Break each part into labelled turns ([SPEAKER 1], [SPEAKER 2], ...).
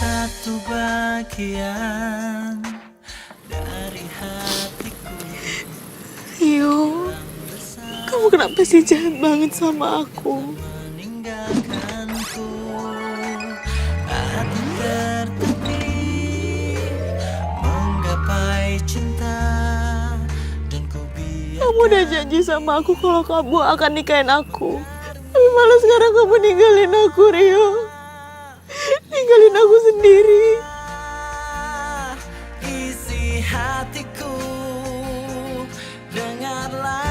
[SPEAKER 1] satu bagian dari hatiku.
[SPEAKER 2] Rio, kamu kenapa sih jahat banget sama aku?
[SPEAKER 1] Meninggalkanku, hati tertatih menggapai cinta dan ku biar.
[SPEAKER 2] Kamu udah janji sama aku kalau kamu akan nikahin aku. Tapi malah sekarang kamu ninggalin aku, Rio. Ninggalin aku sendiri.
[SPEAKER 1] Isi hatiku, dengarlah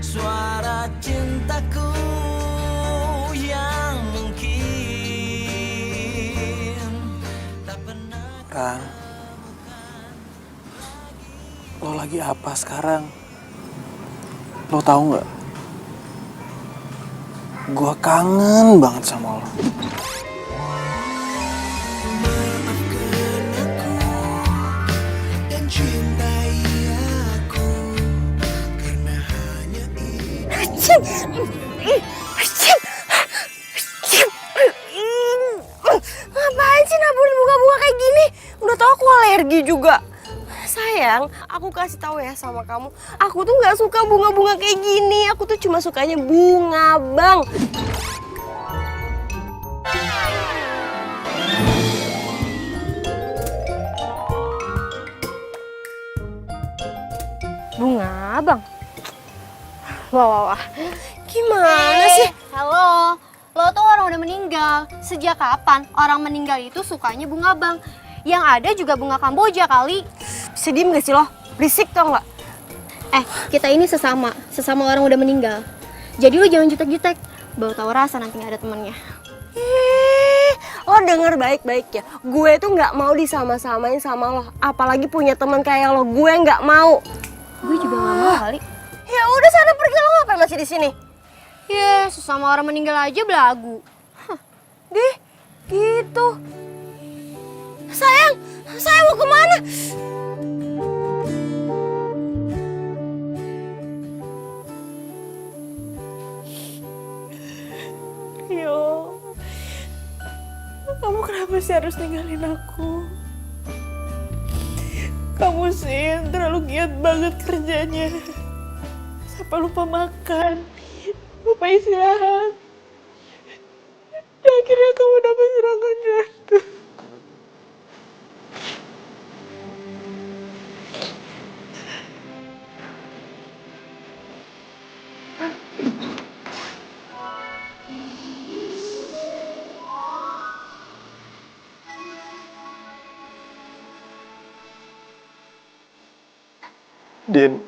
[SPEAKER 1] suara cintaku yang mungkin tak pernah.
[SPEAKER 3] Rang, lo lagi apa sekarang? Lo tahu nggak? Gua kangen banget sama lo.
[SPEAKER 1] Maafkan aku dan cintai aku karena hanya itu.
[SPEAKER 2] Ngapain sih naburin bunga-bunga kayak gini? Udah tau aku alergi juga. Sayang, aku kasih tahu ya sama kamu. Aku tuh nggak suka bunga-bunga kayak gini. Aku tuh cuma sukanya bunga, Bang. Bunga, Bang. Wah. Gimana sih?
[SPEAKER 4] Halo, lo tuh orang udah meninggal. Sejak kapan orang meninggal itu sukanya bunga bang? Yang ada juga bunga Kamboja kali.
[SPEAKER 2] Sedih gak sih lo? Berisik tau nggak?
[SPEAKER 4] Kita ini sesama orang udah meninggal. Jadi lo jangan jutek-jutek, baru tahu rasa nanti nggak ada temennya.
[SPEAKER 2] Lo denger baik-baik ya. Gue tuh nggak mau disama-samain sama lo. Apalagi punya teman kayak lo. Gue nggak mau.
[SPEAKER 4] Gue juga nggak mau kali.
[SPEAKER 2] Ya udah sana pergi, lo ngapain masih di sini?
[SPEAKER 4] Ya, sesama orang meninggal aja belagu.
[SPEAKER 2] Dih, gitu. Sayang mau kemana? Rio, kamu kenapa sih harus ninggalin aku? Kamu sih terlalu giat banget kerjanya. Sampai lupa makan, lupa istirahat. Dan akhirnya kamu dapat serangan jantung.
[SPEAKER 5] Din,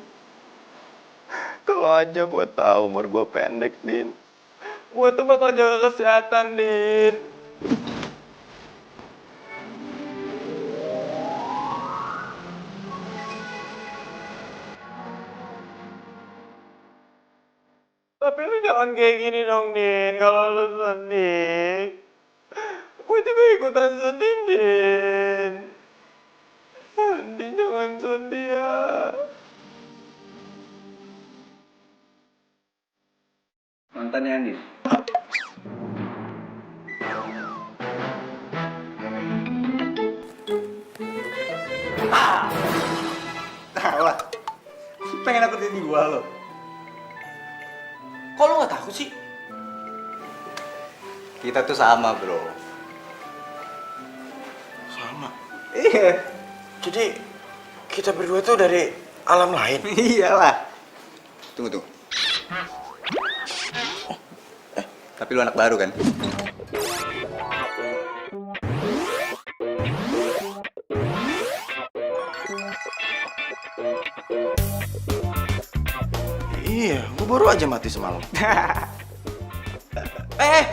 [SPEAKER 5] kalau aja gue tahu umur gue pendek, Din. Gue tuh bakal jaga kesehatan, Din. Tapi lu jangan kayak gini dong, Din. Kalau lu sedih, gue juga ikutan sedih, Din. Din, jangan sedih ya.
[SPEAKER 6] Mantannya Andin.
[SPEAKER 7] Salah. Pengen nakutin gua lo. Kok lo gak takut sih?
[SPEAKER 6] Kita tuh sama, bro.
[SPEAKER 7] Sama.
[SPEAKER 6] Iya.
[SPEAKER 7] Jadi kita berdua tuh dari alam lain.
[SPEAKER 6] Iyalah. Tunggu. Tapi lu anak baru kan?
[SPEAKER 7] Iya, gua baru aja mati semalam.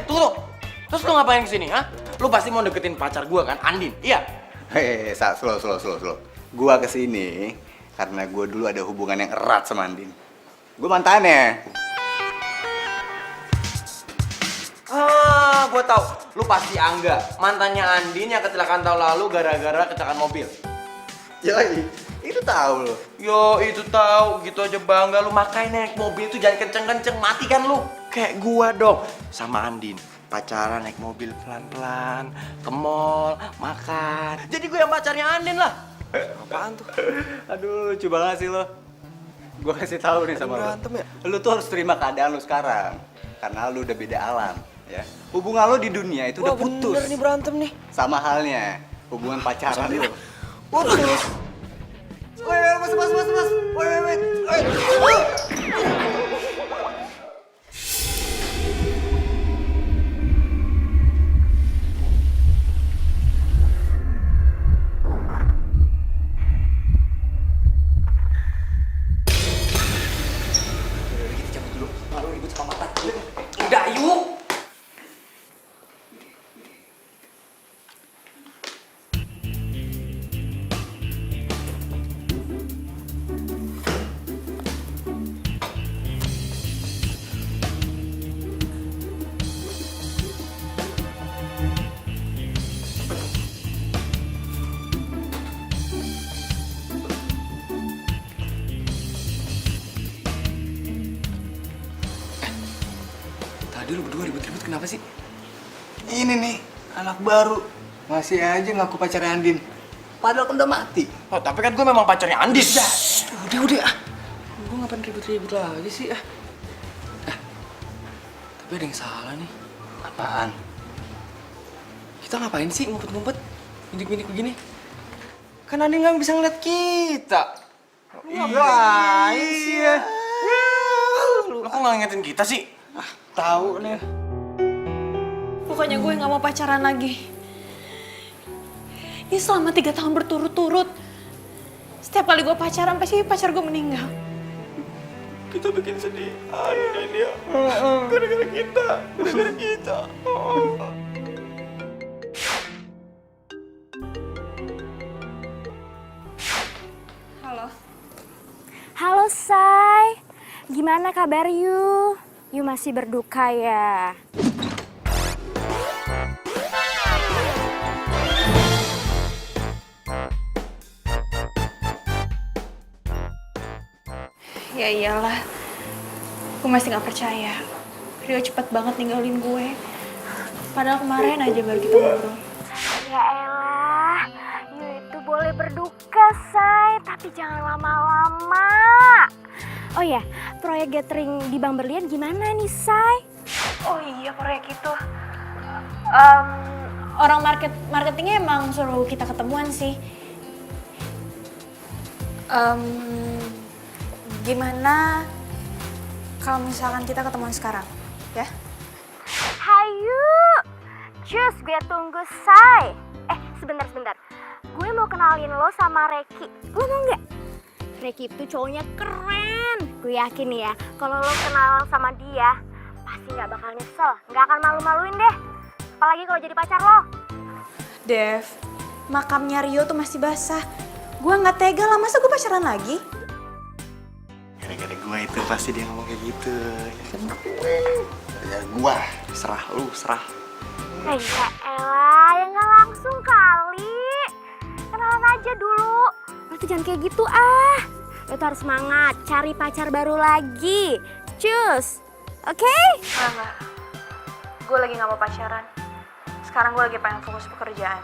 [SPEAKER 8] Tunggu. Terus lu ngapain kesini, ha? Lu pasti mau deketin pacar gua kan, Andin? Iya?
[SPEAKER 6] Slow. Gua kesini karena gua dulu ada hubungan yang erat sama Andin. Gua mantannya.
[SPEAKER 8] Gua tahu. Lu pasti Angga, mantannya Andin yang kecelakaan tahun lalu gara-gara kecelakaan mobil.
[SPEAKER 6] Yoi, itu tahu lo.
[SPEAKER 8] Yo, itu tahu, gitu aja bangga lu. Makanya naik mobil itu jangan kenceng-kenceng, mati kan lu.
[SPEAKER 7] Kayak gua dong sama Andin.
[SPEAKER 8] pacaran naik mobil pelan-pelan, ke mall, makan. Jadi gue yang pacarnya Andin lah.
[SPEAKER 3] Apaan tuh?
[SPEAKER 6] Aduh, lucu banget sih lo. Gue kasih tahu nih sama
[SPEAKER 3] berantem
[SPEAKER 6] lo.
[SPEAKER 3] ya?
[SPEAKER 6] Lo tuh harus terima keadaan lo sekarang. Karena lo udah beda alam, ya. Hubungan lo di dunia itu udah putus.
[SPEAKER 3] Bener nih berantem nih.
[SPEAKER 6] Sama halnya hubungan pacaran lo.
[SPEAKER 3] Putus.
[SPEAKER 6] Woi, mas. Woi.
[SPEAKER 8] Udah, yuk.
[SPEAKER 3] Tadi lu berdua ribut-ribut kenapa sih?
[SPEAKER 6] Ini nih, anak baru. Masih aja ngaku pacarnya Andin. Padahal kan udah mati.
[SPEAKER 8] Oh, tapi kan gue memang pacarnya Andin.
[SPEAKER 3] Udah ah. Gue ngapain ribut-ribut lagi sih ah? Tapi ada yang salah nih.
[SPEAKER 6] Apaan?
[SPEAKER 3] Kita ngapain sih ngumpet-ngumpet? Indik-indik begini? Kan Andin nggak bisa ngeliat kita.
[SPEAKER 8] Ngapain sih ya? Lu kok nggak ngingetin kita sih?
[SPEAKER 6] Tahu nih.
[SPEAKER 9] Pokoknya gue nggak mau pacaran lagi. Ini selama 3 tahun berturut-turut. Setiap kali gue pacaran, pasti pacar gue meninggal.
[SPEAKER 5] Kita bikin sedih Andin ya. Gara-gara kita.
[SPEAKER 4] Halo Say, gimana kabar you? You masih berduka ya?
[SPEAKER 9] Ya iyalah, gue masih gak percaya. Rio cepet banget ninggalin gue. Padahal kemarin aja baru kita ngobrol.
[SPEAKER 4] Ya elah, you itu boleh berduka Say, tapi jangan lama-lama. Oh ya, proyek gathering di Bang Berlian gimana nih Say?
[SPEAKER 9] Oh iya, proyek itu. Orang marketingnya emang suruh kita ketemuan sih. Gimana kalau misalkan kita ketemuan sekarang, ya?
[SPEAKER 4] Hayu, cus gue tunggu Say. Sebentar. Gue mau kenalin lo sama Reki. Lo mau nggak? Reki itu cowoknya keren. Gue yakin ya, kalau lo kenalan sama dia, pasti nggak bakal nyesel, nggak akan malu-maluin deh. Apalagi kalau jadi pacar lo.
[SPEAKER 9] Dev, makamnya Rio tuh masih basah. Gue nggak tega lah, masa gue pacaran lagi?
[SPEAKER 6] Gara-gara gue itu pasti dia ngomong kayak gitu. Ya gue, serah lu.
[SPEAKER 4] Ya elah, ya nggak langsung kali. Kenalan aja dulu. Lo tuh jangan kayak gitu ah. Lo tuh harus semangat, cari pacar baru lagi. Cus, oke?
[SPEAKER 9] Enggak. Gue lagi gak mau pacaran. Sekarang gue lagi pengen fokus pekerjaan.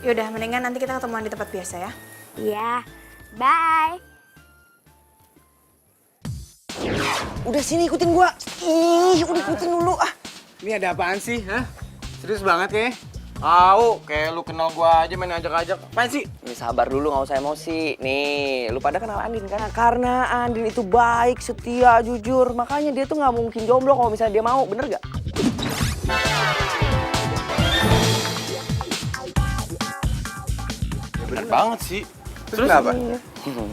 [SPEAKER 9] Yaudah, mendingan nanti kita ketemuan di tempat biasa ya.
[SPEAKER 4] Iya, bye.
[SPEAKER 3] Udah sini ikutin gua. Udah ikutin dulu ah. Ini ada apaan sih, hah? Serius banget kayaknya.
[SPEAKER 8] Kayak lu kenal gua aja main ajak-ajak. Apaan sih?
[SPEAKER 10] Nih sabar dulu, nggak usah emosi. Nih, lu pada kenal Andin kan? Karena Andin itu baik, setia, jujur. Makanya dia tuh nggak mungkin jomblo kalau misalnya dia mau, bener gak?
[SPEAKER 8] Bener banget sih.
[SPEAKER 6] Terus kenapa?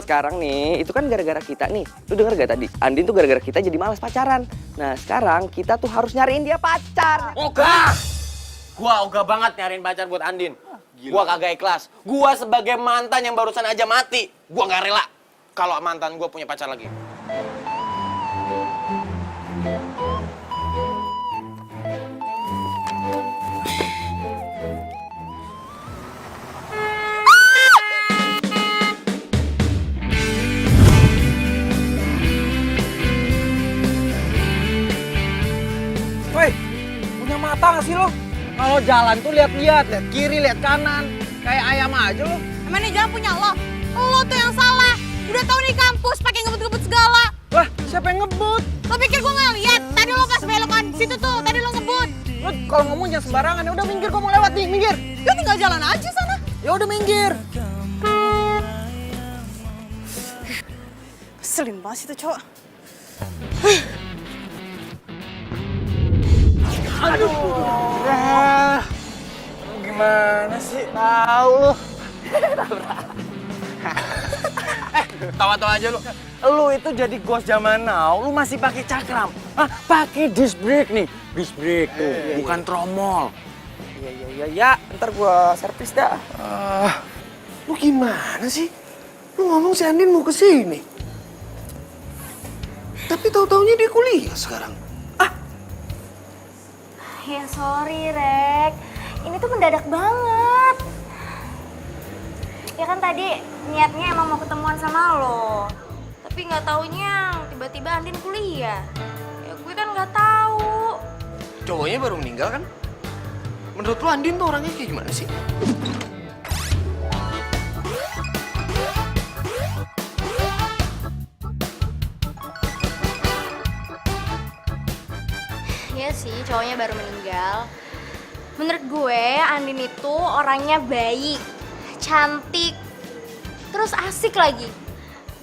[SPEAKER 10] Sekarang nih, itu kan gara-gara kita nih. Lu denger gak tadi? Andin tuh gara-gara kita jadi malas pacaran. Nah, sekarang kita tuh harus nyariin dia pacar.
[SPEAKER 8] Ogah! Gua ogah banget nyariin pacar buat Andin. Gua kagak ikhlas. Gua sebagai mantan yang barusan aja mati, gua nggak rela kalau mantan gua punya pacar lagi.
[SPEAKER 10] banget sih lo. Kalau jalan tuh lihat-lihat, lihat kiri, lihat kanan. Kayak ayam aja lo.
[SPEAKER 9] Emang ini jalan punya lo? Lo tuh yang salah. Udah tau nih kampus pakai ngebut-ngebut segala.
[SPEAKER 10] Wah, siapa yang ngebut?
[SPEAKER 9] Lo pikir gue nggak lihat? Tadi lo pas belokan situ tuh, tadi lo ngebut.
[SPEAKER 10] Lo kalau ngomong jangan sembarangan. Ya udah minggir, gue mau lewat nih, minggir.
[SPEAKER 9] Ya tinggal jalan aja sana.
[SPEAKER 10] Ya udah minggir.
[SPEAKER 9] Keselin banget sih tuh cowok.
[SPEAKER 10] Ah, gimana sih? Tahu lu.
[SPEAKER 8] Tawa-tawa aja lu.
[SPEAKER 10] Lu itu jadi ghost zaman now, lu masih pakai cakram. Hah, pakai disc brake nih. Disc brake tuh, bukan tromol. Iya, ntar gua servis dah.
[SPEAKER 7] Lu gimana sih? Lu ngomong si Andin mau kesini. Tapi tahu-taunya dia kuliah sekarang.
[SPEAKER 4] Ya sorry Rek, ini tuh mendadak banget. Ya kan tadi niatnya emang mau ketemuan sama lo, tapi nggak taunya tiba-tiba Andin kuliah. Ya gue kan nggak tahu.
[SPEAKER 7] Cowoknya baru meninggal kan? Menurut lu Andin tuh orangnya kayak gimana sih?
[SPEAKER 4] Iya sih, cowoknya baru meninggal. Menurut gue, Andin itu orangnya baik, cantik, terus asik lagi.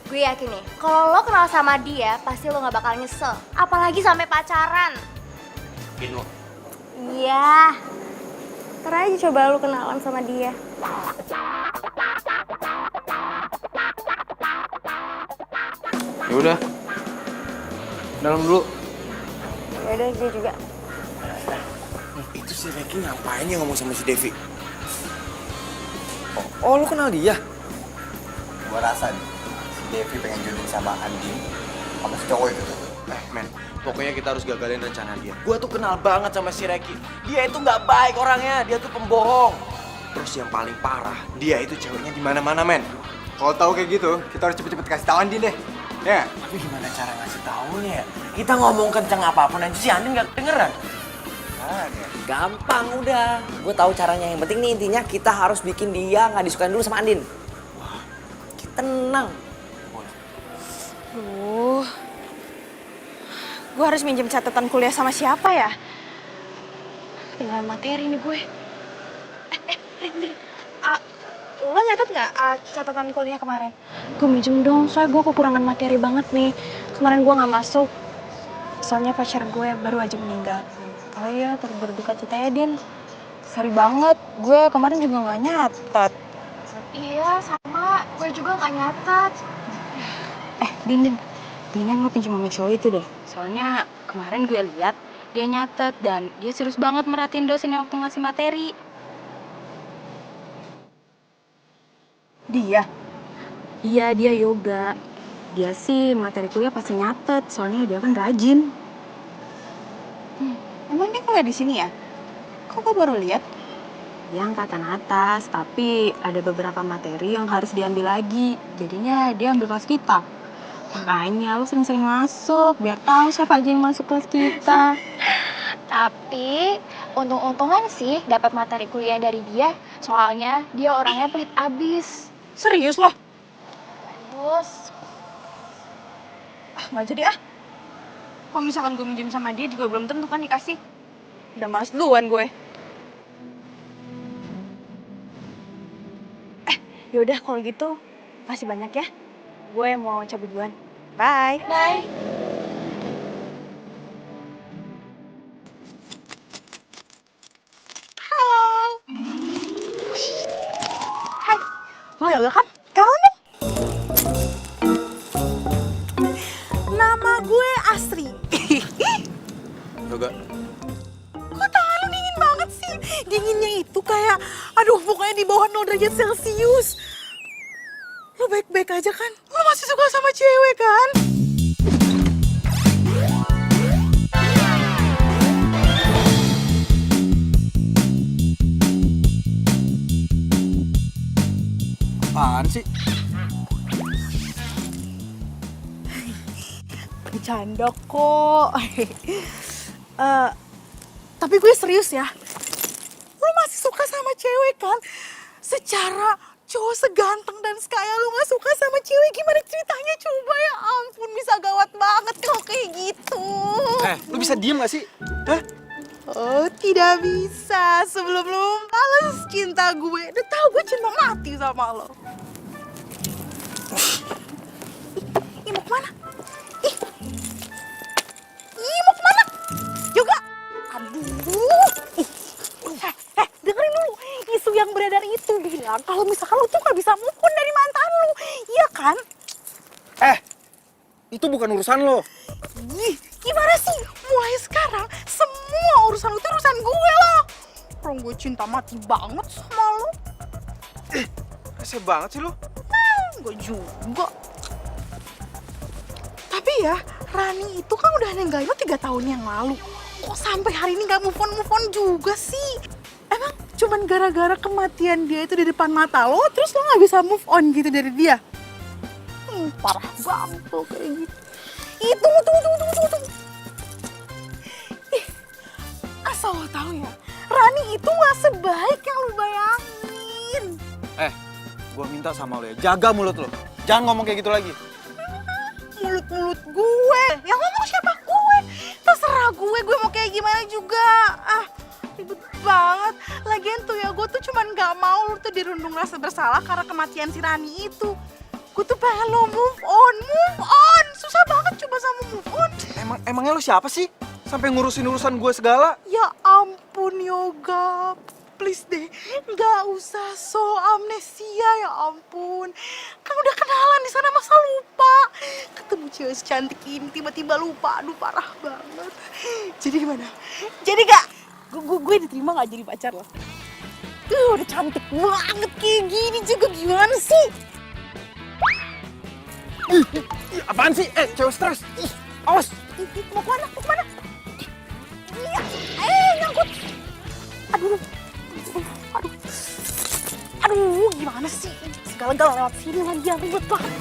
[SPEAKER 4] Gue yakin nih, kalau lo kenal sama dia, pasti lo gak bakal nyesel. Apalagi sampai pacaran.
[SPEAKER 8] Yakin lo?
[SPEAKER 4] Iya. Ntar aja coba lo kenalan sama dia.
[SPEAKER 8] Ya udah. Dalam dulu.
[SPEAKER 4] Yaudah, gue juga.
[SPEAKER 7] Itu si Reki ngapain ya ngomong sama si Devi?
[SPEAKER 10] Oh, lu kenal dia?
[SPEAKER 6] Gua rasa nih, si Devi pengen jodohin sama Andin sama si cowok itu tuh.
[SPEAKER 8] Men, pokoknya kita harus gagalin rencana dia. Gua tuh kenal banget sama si Reki. Dia itu nggak baik orangnya, dia tuh pembohong. Terus yang paling parah, dia itu ceweknya di mana-mana, men.
[SPEAKER 6] Kalau tahu kayak gitu, kita harus cepet-cepet kasih tahu Andin deh. Ya.
[SPEAKER 8] Tapi gimana cara ngasih taunya ya? Kita ngomong kenceng apapun aja si Andin nggak kedengeran.
[SPEAKER 10] Gampang udah. Gue tahu caranya. Yang penting nih intinya kita harus bikin dia nggak disukain dulu sama Andin. Tenang.
[SPEAKER 9] Gue harus minjem catatan kuliah sama siapa ya? Tinggal materi nih gue. Rin. Lo nyatet nggak catatan kuliah kemarin? Gue minjem dong, soalnya gue kekurangan materi banget nih. Kemarin gue nggak masuk, soalnya pacar gue baru aja meninggal. Oh iya, turut berduka cita ya, Din. Sorry banget, gue kemarin juga nggak nyatet. Iya, sama. Gue juga nggak nyatet. Din. Mendingan lo pinjam sama cowok itu deh. Soalnya kemarin gue lihat dia nyatet dan dia serius banget merhatiin dosen yang waktu ngasih materi. Dia? Iya, dia yoga. Dia sih materi kuliah pasti nyatet, soalnya dia kan rajin. Emang dia nggak di sini ya? Kok gue baru lihat? Dia angkatan atas, tapi ada beberapa materi yang harus diambil lagi. Jadinya dia ambil kelas kita. Makanya lo sering-sering masuk, biar tahu siapa aja yang masuk kelas kita. Tapi untung-untungan sih dapat materi kuliah dari dia, soalnya dia orangnya pelit abis. Serius loh? Terus? Nggak jadi ah. Kalau misalkan gue minjem sama dia juga belum tentu kan dikasih. Udah males duluan gue. Yaudah kalau gitu, masih banyak ya. Gue mau cabut duluan. Bye. Bye. Halo. Hai. Mau yoga kan? Kamu nih? Nama gue Asri.
[SPEAKER 8] Yoga.
[SPEAKER 9] Kok tangan lu dingin banget sih? Dinginnya itu kayak, aduh pokoknya di bawah 0 derajat Celcius. Lo baik-baik aja kan? Lo masih suka sama cewek kan?
[SPEAKER 10] Apaan sih?
[SPEAKER 9] Bercanda kok. tapi gue serius ya. Lo masih suka sama cewek kan? Secara cowok seganteng dan sekaya lo gak suka sama cewek, gimana ceritanya coba? Ya ampun, bisa gawat banget kalau kayak gitu.
[SPEAKER 10] Lu bisa diem gak sih? Hah?
[SPEAKER 9] Oh, tidak bisa. Sebelum lo balas cinta gue, udah tau gue cinta mati sama lo. Ih, mau kemana? Ih, mau kemana? Juga. Aduh. Dengerin dulu. Isu yang beredar itu bilang kalau misalkan lo tuh gak bisa move on dari mantan lo. Iya kan?
[SPEAKER 10] Itu bukan urusan lo.
[SPEAKER 9] Ih, gimana sih? Mulai sekarang semua urusan lo itu urusan gue loh. Orang gue cinta mati banget sama lo.
[SPEAKER 10] Rese banget sih lo.
[SPEAKER 9] Gue juga. Tapi ya, Rani itu kan udah ninggalin lo 3 tahun yang lalu. Kok sampai hari ini gak move on juga sih? Emang cuman gara-gara kematian dia itu di depan mata lo, terus lo gak bisa move on gitu dari dia? Parah banget lo kayak gitu. Tunggu. Ih, asal lo tau ya, Rani itu gak sebaik yang lo bayangin.
[SPEAKER 10] Gua minta sama lo ya, jaga mulut lo. Jangan ngomong kayak gitu lagi.
[SPEAKER 9] Mulut gue, yang ngomong siapa? Gue. Terserah gue mau kayak gimana juga. Ribet banget. Lagian tuh ya, gue tuh cuman gak mau lu tuh dirundung rasa bersalah karena kematian si Rani itu. Gue tuh pengen lo move on. Susah banget coba sama move on.
[SPEAKER 10] Emangnya lo siapa sih? Sampai ngurusin urusan gue segala?
[SPEAKER 9] Ya ampun Yoga, please deh, gak usah so amnesia, ya ampun. Kan udah kenalan di sana, masa lupa? Ketemu cewek secantik ini tiba-tiba lupa, aduh parah banget. Jadi gimana? Jadi gak? Gue diterima gak jadi pacar lo? Udah cantik banget kayak gini juga, gimana sih?
[SPEAKER 10] Apaan sih? Cewek stres. Awas.
[SPEAKER 9] Mau kemana? Iya, nyangkut. Aduh, gimana sih? Segala-gala lewat sini lagi, aku ribet banget.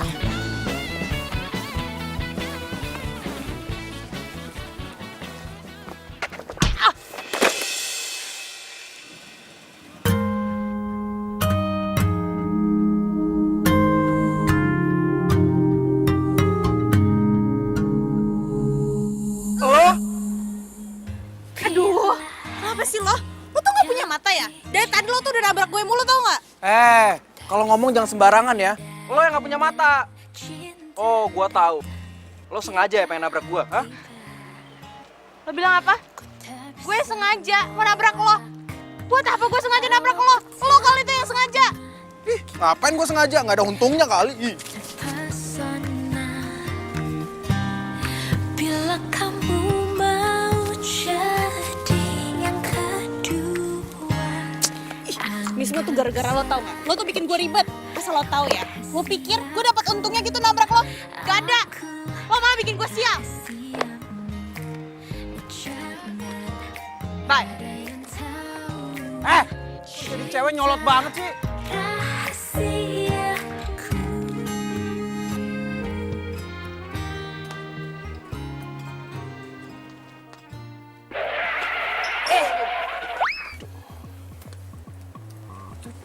[SPEAKER 9] Aduh, kenapa sih lo? Lo tuh gak punya mata ya? Dari tadi lo tuh udah nabrak gue mulu, tau gak?
[SPEAKER 10] Kalau ngomong jangan sembarangan ya. Lo yang gak punya mata. Oh, gua tahu. Lo sengaja ya pengen nabrak gua, hah?
[SPEAKER 4] Lo bilang apa? Gue sengaja mau nabrak lo. Buat apa gue sengaja nabrak lo? Lo kali itu yang sengaja.
[SPEAKER 10] Ngapain gua sengaja? Nggak ada untungnya kali.
[SPEAKER 1] Bila kamu mau jadi yang kedua.
[SPEAKER 9] Ini semua tuh gara-gara lo, tau gak? Lo tuh bikin gue ribet. Asal lo tau ya, lo pikir gue dapat untungnya gitu nabrak lo? Gak ada. Lo malah bikin gue sial. Bye.
[SPEAKER 10] Jadi cewek nyolot banget sih.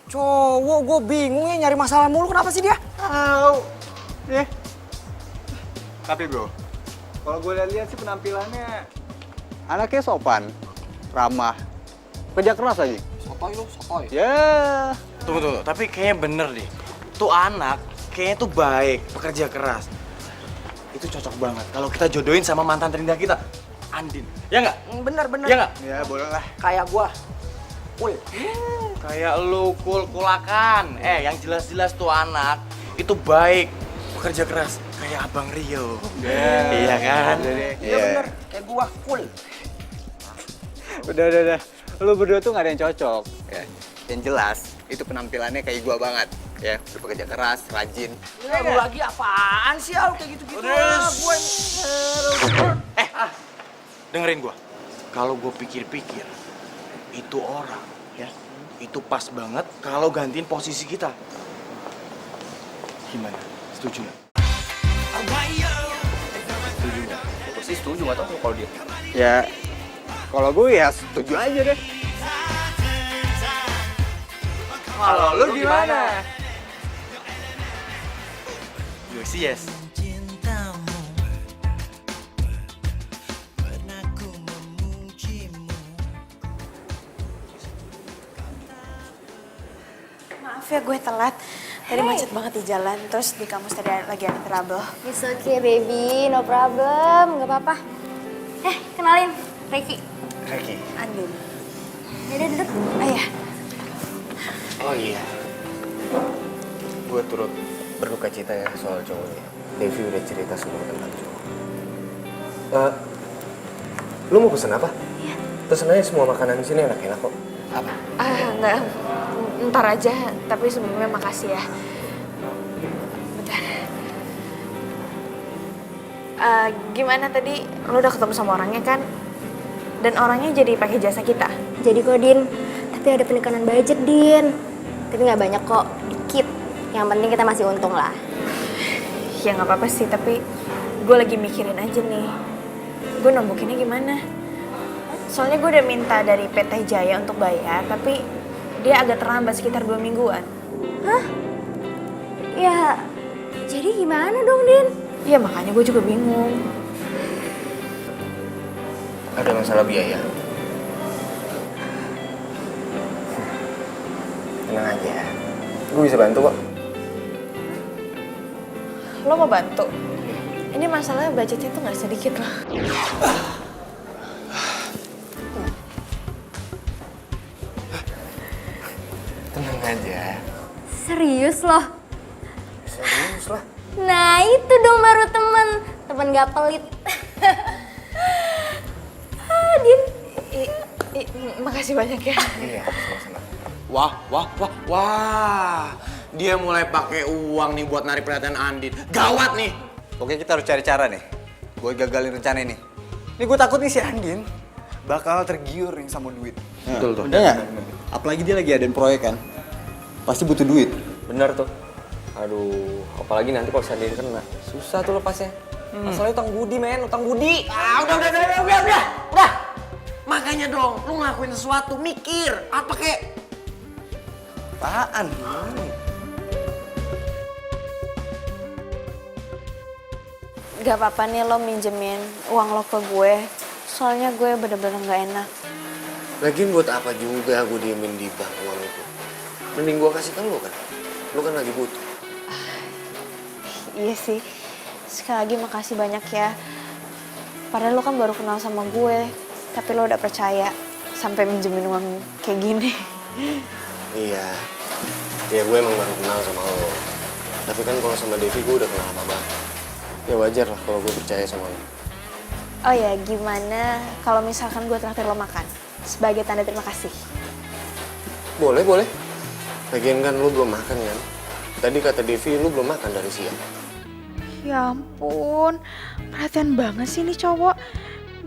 [SPEAKER 10] Cowok, gue bingung ya nyari masalah mulu. Kenapa sih dia?
[SPEAKER 6] Tapi bro, kalau gue lihat sih penampilannya anaknya sopan, ramah, kerja keras lagi.
[SPEAKER 10] Sotoy.
[SPEAKER 6] Ya.
[SPEAKER 8] Tunggu. Tapi kayaknya bener deh. Tuh anak kayaknya tuh baik, pekerja keras. Itu cocok banget kalau kita jodohin sama mantan terindah kita, Andin. Ya nggak?
[SPEAKER 10] Bener.
[SPEAKER 8] Ya nggak?
[SPEAKER 6] Ya boleh lah.
[SPEAKER 10] Kayak gua. Cool.
[SPEAKER 8] Kayak lu kulakan. Yang jelas-jelas tuh anak itu baik, pekerja keras. Kayak Abang Rio. Iya kan?
[SPEAKER 10] Iya bener. Kayak gua. Cool.
[SPEAKER 6] Udah. Lu berdua tuh gak ada yang cocok. Ya. Yang jelas, itu penampilannya kayak gua banget. Ya, udah pekerja keras, rajin.
[SPEAKER 10] Lu lagi apaan sih? Lu kayak gitu-gitu.
[SPEAKER 8] Dengerin gua. Kalau gua pikir-pikir, itu orang, ya, itu pas banget kalau gantiin posisi kita. Gimana? Setuju nggak?
[SPEAKER 6] Ya, Kalau gue ya setuju aja deh.
[SPEAKER 8] Kalau lu gimana? Gue sih yes.
[SPEAKER 9] Maaf ya gue telat. Tadi macet banget di jalan, terus di kampus tadi lagi ada trouble.
[SPEAKER 4] It's okay baby, no problem, gak apa-apa. Kenalin, Reiki.
[SPEAKER 3] Reki.
[SPEAKER 9] Andin.
[SPEAKER 4] Yaudah duduk.
[SPEAKER 9] Ayah.
[SPEAKER 3] Oh iya. Gue turut berduka cita ya soal cowoknya. Devi udah cerita semua tentang cowok. Lu mau pesen apa?
[SPEAKER 9] Iya.
[SPEAKER 3] Pesen aja semua makanan di sini enak-enak kok. Apa?
[SPEAKER 9] Enggak. Ntar aja, tapi sebelumnya makasih ya. Bentar. Gimana tadi? Lu udah ketemu sama orangnya kan? Dan orangnya jadi pakai jasa kita?
[SPEAKER 4] Jadi kok Din, tapi ada penekanan budget Din. Tapi nggak banyak kok, dikit. Yang penting kita masih untung lah.
[SPEAKER 9] Ya nggak apa-apa sih, tapi gue lagi mikirin aja nih. Gue nombokinnya gimana? Soalnya gue udah minta dari PT Jaya untuk bayar, tapi dia agak terlambat sekitar 2 mingguan.
[SPEAKER 4] Hah? Ya, jadi gimana dong Din?
[SPEAKER 9] Iya makanya gue juga bingung.
[SPEAKER 3] Ada masalah biaya. Tenang aja. Gue bisa bantu kok.
[SPEAKER 9] Lo mau bantu? Ini masalahnya budgetnya tuh nggak sedikit loh.
[SPEAKER 3] Tenang aja.
[SPEAKER 4] Serius loh?
[SPEAKER 3] Serius lah.
[SPEAKER 4] Nah itu dong baru temen gak pelit. Din.
[SPEAKER 9] Makasih banyak ya.
[SPEAKER 3] Iya, sama-sama.
[SPEAKER 8] Wah. Dia mulai pakai uang nih buat narik perhatian Andin. Gawat nih.
[SPEAKER 6] Oke, kita harus cari cara nih. Gue gagalin rencana ini. Ini gue takut nih si Andin bakal tergiur nih sama duit.
[SPEAKER 8] Betul tuh.
[SPEAKER 6] Bener nggak? Apalagi dia lagi adain proyek kan. Pasti butuh duit.
[SPEAKER 10] Bener tuh. Aduh, apalagi nanti kalau Andin kena. Susah tuh lepasnya. Masalahnya utang budi, men. Utang budi.
[SPEAKER 8] Udah. Makanya dong, lu ngelakuin sesuatu, mikir. Apa kek?
[SPEAKER 6] Apaan?
[SPEAKER 9] Gak apa-apa nih lo minjemin uang lo ke gue. Soalnya gue bener-bener gak enak.
[SPEAKER 3] Lagian buat apa juga gue diemin di bank uang itu? Mending gue kasih ke lu kan. Lu kan lagi butuh.
[SPEAKER 9] Iya sih. Sekali lagi makasih banyak ya. Padahal lo kan baru kenal sama gue. Tapi lo udah percaya sampai minjemin uang kayak gini.
[SPEAKER 3] Iya. Ya gue emang baru kenal sama lo. Tapi kan kalau sama Devi gue udah kenal lama banget. Ya wajar lah kalau gue percaya sama lo.
[SPEAKER 9] Oh ya, gimana kalau misalkan gue traktir lo makan? Sebagai tanda terima kasih.
[SPEAKER 3] Boleh. Lagian kan lu belum makan kan? Tadi kata Devi lu belum makan dari siang.
[SPEAKER 9] Ya ampun, perhatian banget sih nih cowok.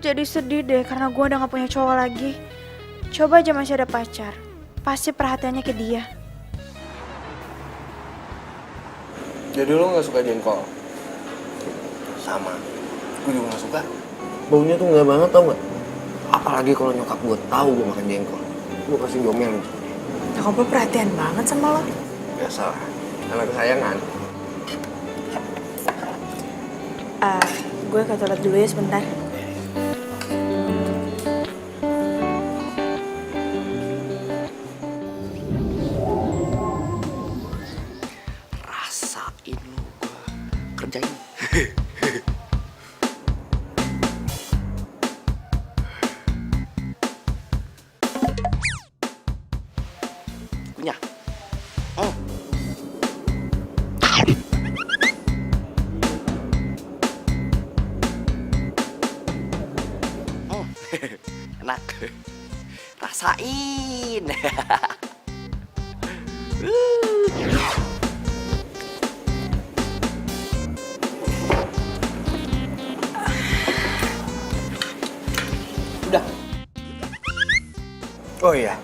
[SPEAKER 9] Jadi sedih deh karena gue udah gak punya cowok lagi. Coba aja masih ada pacar, pasti perhatiannya ke dia.
[SPEAKER 3] Jadi lu gak suka jengkol? Sama. Gue juga gak suka. Baunya tuh gak banget tau gak? Apalagi kalau nyokap gue tahu gue makan jengkol. Gue pasti diomelin.
[SPEAKER 9] Nyokap gue perhatian banget sama lo.
[SPEAKER 3] Biasa lah. Anak kesayangan.
[SPEAKER 9] Gue ke toilet dulu ya sebentar.
[SPEAKER 8] Rasain lu gua kerjain. Kunyah. Oh. Enak. Rasain. Udah.
[SPEAKER 3] Oh iya.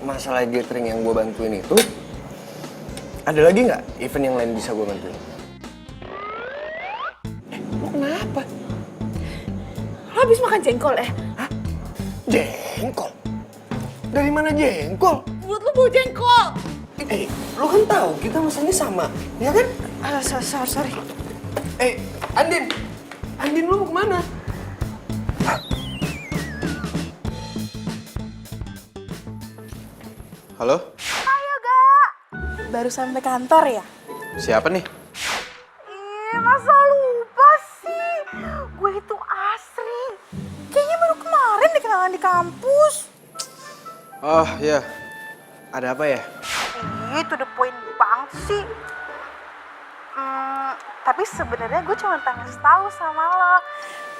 [SPEAKER 3] Masalah gathering yang gue bantuin itu, ada lagi nggak event yang lain bisa gue bantuin?
[SPEAKER 9] Lo kenapa? Lo habis makan jengkol ya?
[SPEAKER 7] Jengkol? Dari mana jengkol?
[SPEAKER 9] Mulut lu bau jengkol.
[SPEAKER 7] Lo kan tahu kita masalahnya sama, ya kan?
[SPEAKER 9] Sorry.
[SPEAKER 7] Andin! Andin lu mau kemana?
[SPEAKER 6] Halo?
[SPEAKER 9] Ayo, Gak. Baru sampai kantor ya?
[SPEAKER 6] Siapa nih?
[SPEAKER 9] Masa lupa sih? Gue itu Asri. Kayaknya baru kemarin dikenalan di kampus.
[SPEAKER 6] Oh iya, ada apa ya?
[SPEAKER 9] To the point banget sih. Tapi sebenarnya gue cuma pengen tahu sama lo.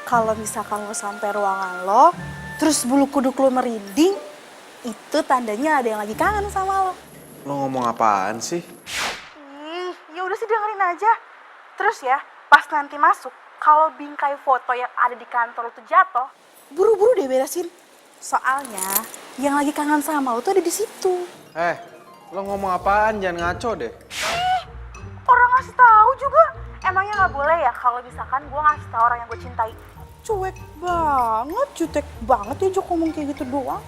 [SPEAKER 9] Kalau misalkan lo sampai ruangan lo, terus bulu kuduk lo merinding, itu tandanya ada yang lagi kangen sama lo.
[SPEAKER 6] Lo ngomong apaan sih?
[SPEAKER 9] Ya udah sih dengerin aja. Terus ya, pas nanti masuk, kalau bingkai foto yang ada di kantor itu jatuh, buru-buru deh beresin. Soalnya yang lagi kangen sama lo tuh ada di situ.
[SPEAKER 6] Lo ngomong apaan? Jangan ngaco deh.
[SPEAKER 9] Orang ngasih tahu juga. Emangnya nggak boleh ya kalau misalkan gue ngasih tahu orang yang gue cintai? Cuek banget, jutek banget ya Jok ngomong kayak gitu doang.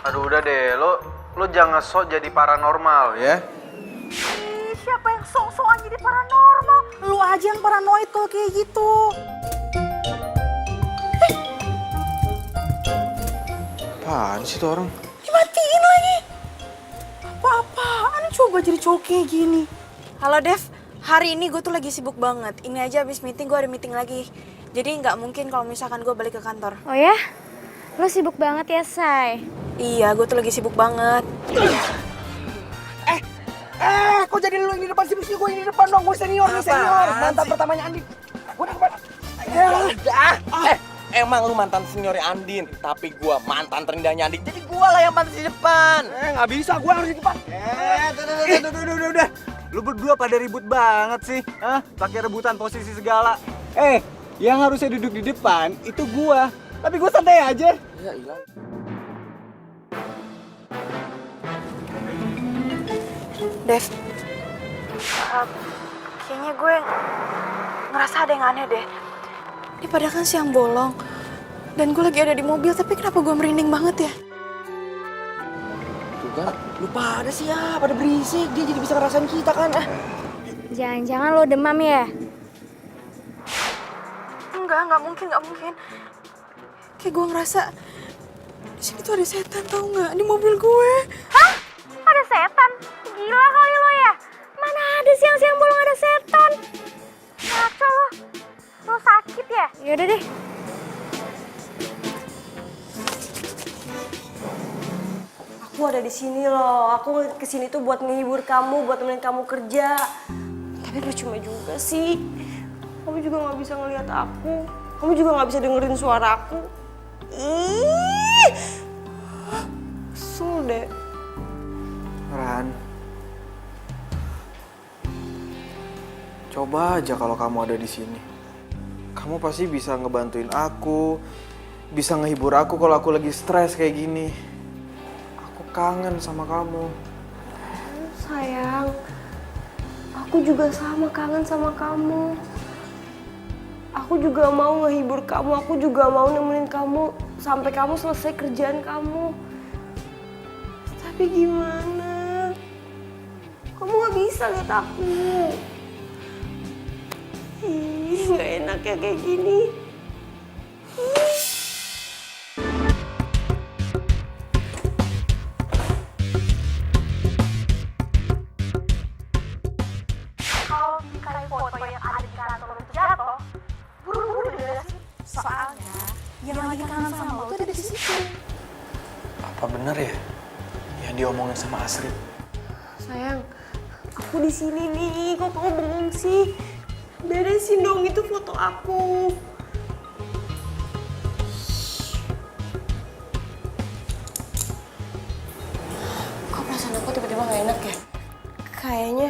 [SPEAKER 6] Aduh udah deh, lo jangan sok jadi paranormal ya.
[SPEAKER 9] Siapa yang sok-sokan jadi paranormal? Lu aja yang paranoid kalau kayak gitu.
[SPEAKER 6] Apaan sih tuh orang?
[SPEAKER 9] Dimatiin lagi. Apa-apaan coba jadi cowok kayak gini.
[SPEAKER 11] Halo Dev, hari ini gue tuh lagi sibuk banget. Ini aja abis meeting gue ada meeting lagi. Jadi nggak mungkin kalau misalkan gue balik ke kantor.
[SPEAKER 4] Oh ya? Lo sibuk banget ya, Say?
[SPEAKER 11] Iya, gue tuh lagi sibuk banget.
[SPEAKER 10] Kok jadi lu yang di depan sih? Mesti gue yang di depan dong. Gue senior nih, senior. Mantan pertamanya Andin. Gue di depan.
[SPEAKER 8] Emang lu mantan seniornya Andin, tapi gua mantan terindahnya Andin. Jadi gua lah yang pantas di depan.
[SPEAKER 10] Nggak bisa, gue harus di depan. Udah. Lu berdua pada ribut banget sih. Hah? Pakai rebutan posisi segala. Yang harusnya duduk di depan itu gua. Tapi gua santai aja.
[SPEAKER 8] Iya, iya.
[SPEAKER 11] Dev, kayaknya gue ngerasa ada yang aneh deh. Ini padahal kan siang bolong. Dan gue lagi ada di mobil, tapi kenapa gue merinding banget ya?
[SPEAKER 7] Tuh kan, lu pada sih ya, pada berisik. Dia jadi bisa ngerasain kita kan.
[SPEAKER 4] Jangan-jangan lo demam ya?
[SPEAKER 11] Enggak mungkin. Kayak gue ngerasa di sini tuh ada setan, tau nggak? Di mobil gue.
[SPEAKER 4] Hah? Ada setan? Gila kali lo ya? Mana ada siang-siang bolong ada setan? Ngaco lo. Lo sakit ya? Yaudah deh.
[SPEAKER 2] Aku ada di sini loh. Aku kesini tuh buat menghibur kamu, buat temenin kamu kerja. Tapi percuma juga sih. Kamu juga nggak bisa ngelihat aku. Kamu juga nggak bisa dengerin suara aku. Ih, kesel deh.
[SPEAKER 3] Ran, coba aja kalau kamu ada di sini. Kamu pasti bisa ngebantuin aku, bisa ngehibur aku kalau aku lagi stres kayak gini. Aku kangen sama kamu.
[SPEAKER 2] Sayang, aku juga sama kangen sama kamu. Aku juga mau ngehibur kamu, aku juga mau nemenin kamu sampai kamu selesai kerjaan kamu. Tapi gimana? Kamu gak bisa lihat aku. Gak enak ya kayak gini.
[SPEAKER 9] Kalau bingkai foto yang ada di kantor itu jatuh, buru-buru deh beresin. Soalnya yang lagi kangen sama lo tuh ada di situ.
[SPEAKER 3] Apa benar ya yang diomongin sama Asri?
[SPEAKER 2] Sayang, aku di sini nih. Kok kamu bengong sih? Beresin dong itu foto aku. Kok perasaan aku tiba-tiba gak enak ya? Kayaknya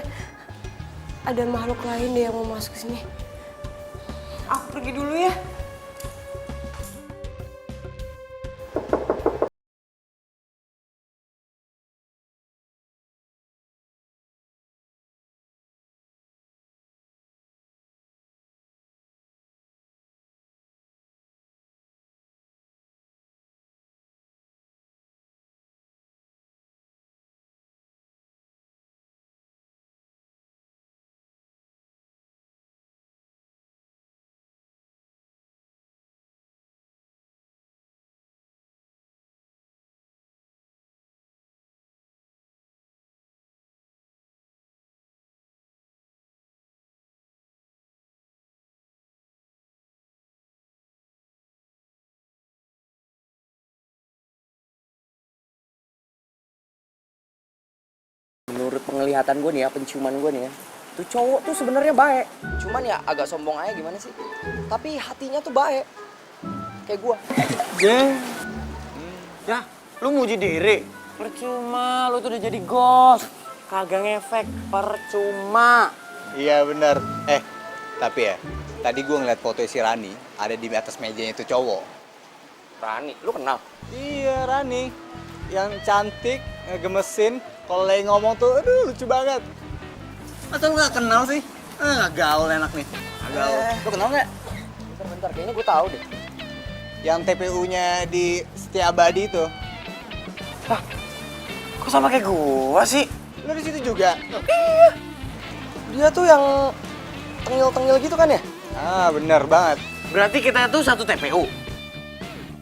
[SPEAKER 2] ada makhluk lain deh yang mau masuk ke sini. Aku pergi dulu ya.
[SPEAKER 3] penglihatan gue nih ya, penciuman gue nih ya, tuh cowok tuh sebenarnya baik. Cuman ya agak sombong aja gimana sih. Tapi hatinya tuh baik. Kayak gue.
[SPEAKER 8] Ya, lu muji diri. Percuma, lu tuh udah jadi ghost. Kagak ngefek, percuma.
[SPEAKER 6] Iya bener. Tapi ya, tadi gue ngeliat foto si Rani ada di atas mejanya itu cowok.
[SPEAKER 3] Rani, lu kenal?
[SPEAKER 6] Iya Rani, yang cantik, ngegemesin, kalau lagi ngomong tuh, aduh lucu banget. Masa lu gak kenal sih? Gak gaul enak nih. Gak gaul. Lu kenal gak?
[SPEAKER 3] Bentar, kayaknya gue tahu deh.
[SPEAKER 6] Yang TPU-nya di Setiabadi itu.
[SPEAKER 8] Kok sama kayak gua sih?
[SPEAKER 6] Lu di situ juga?
[SPEAKER 3] Dia tuh yang tengil-tengil gitu kan ya?
[SPEAKER 6] Ah bener banget.
[SPEAKER 8] Berarti kita tuh satu TPU.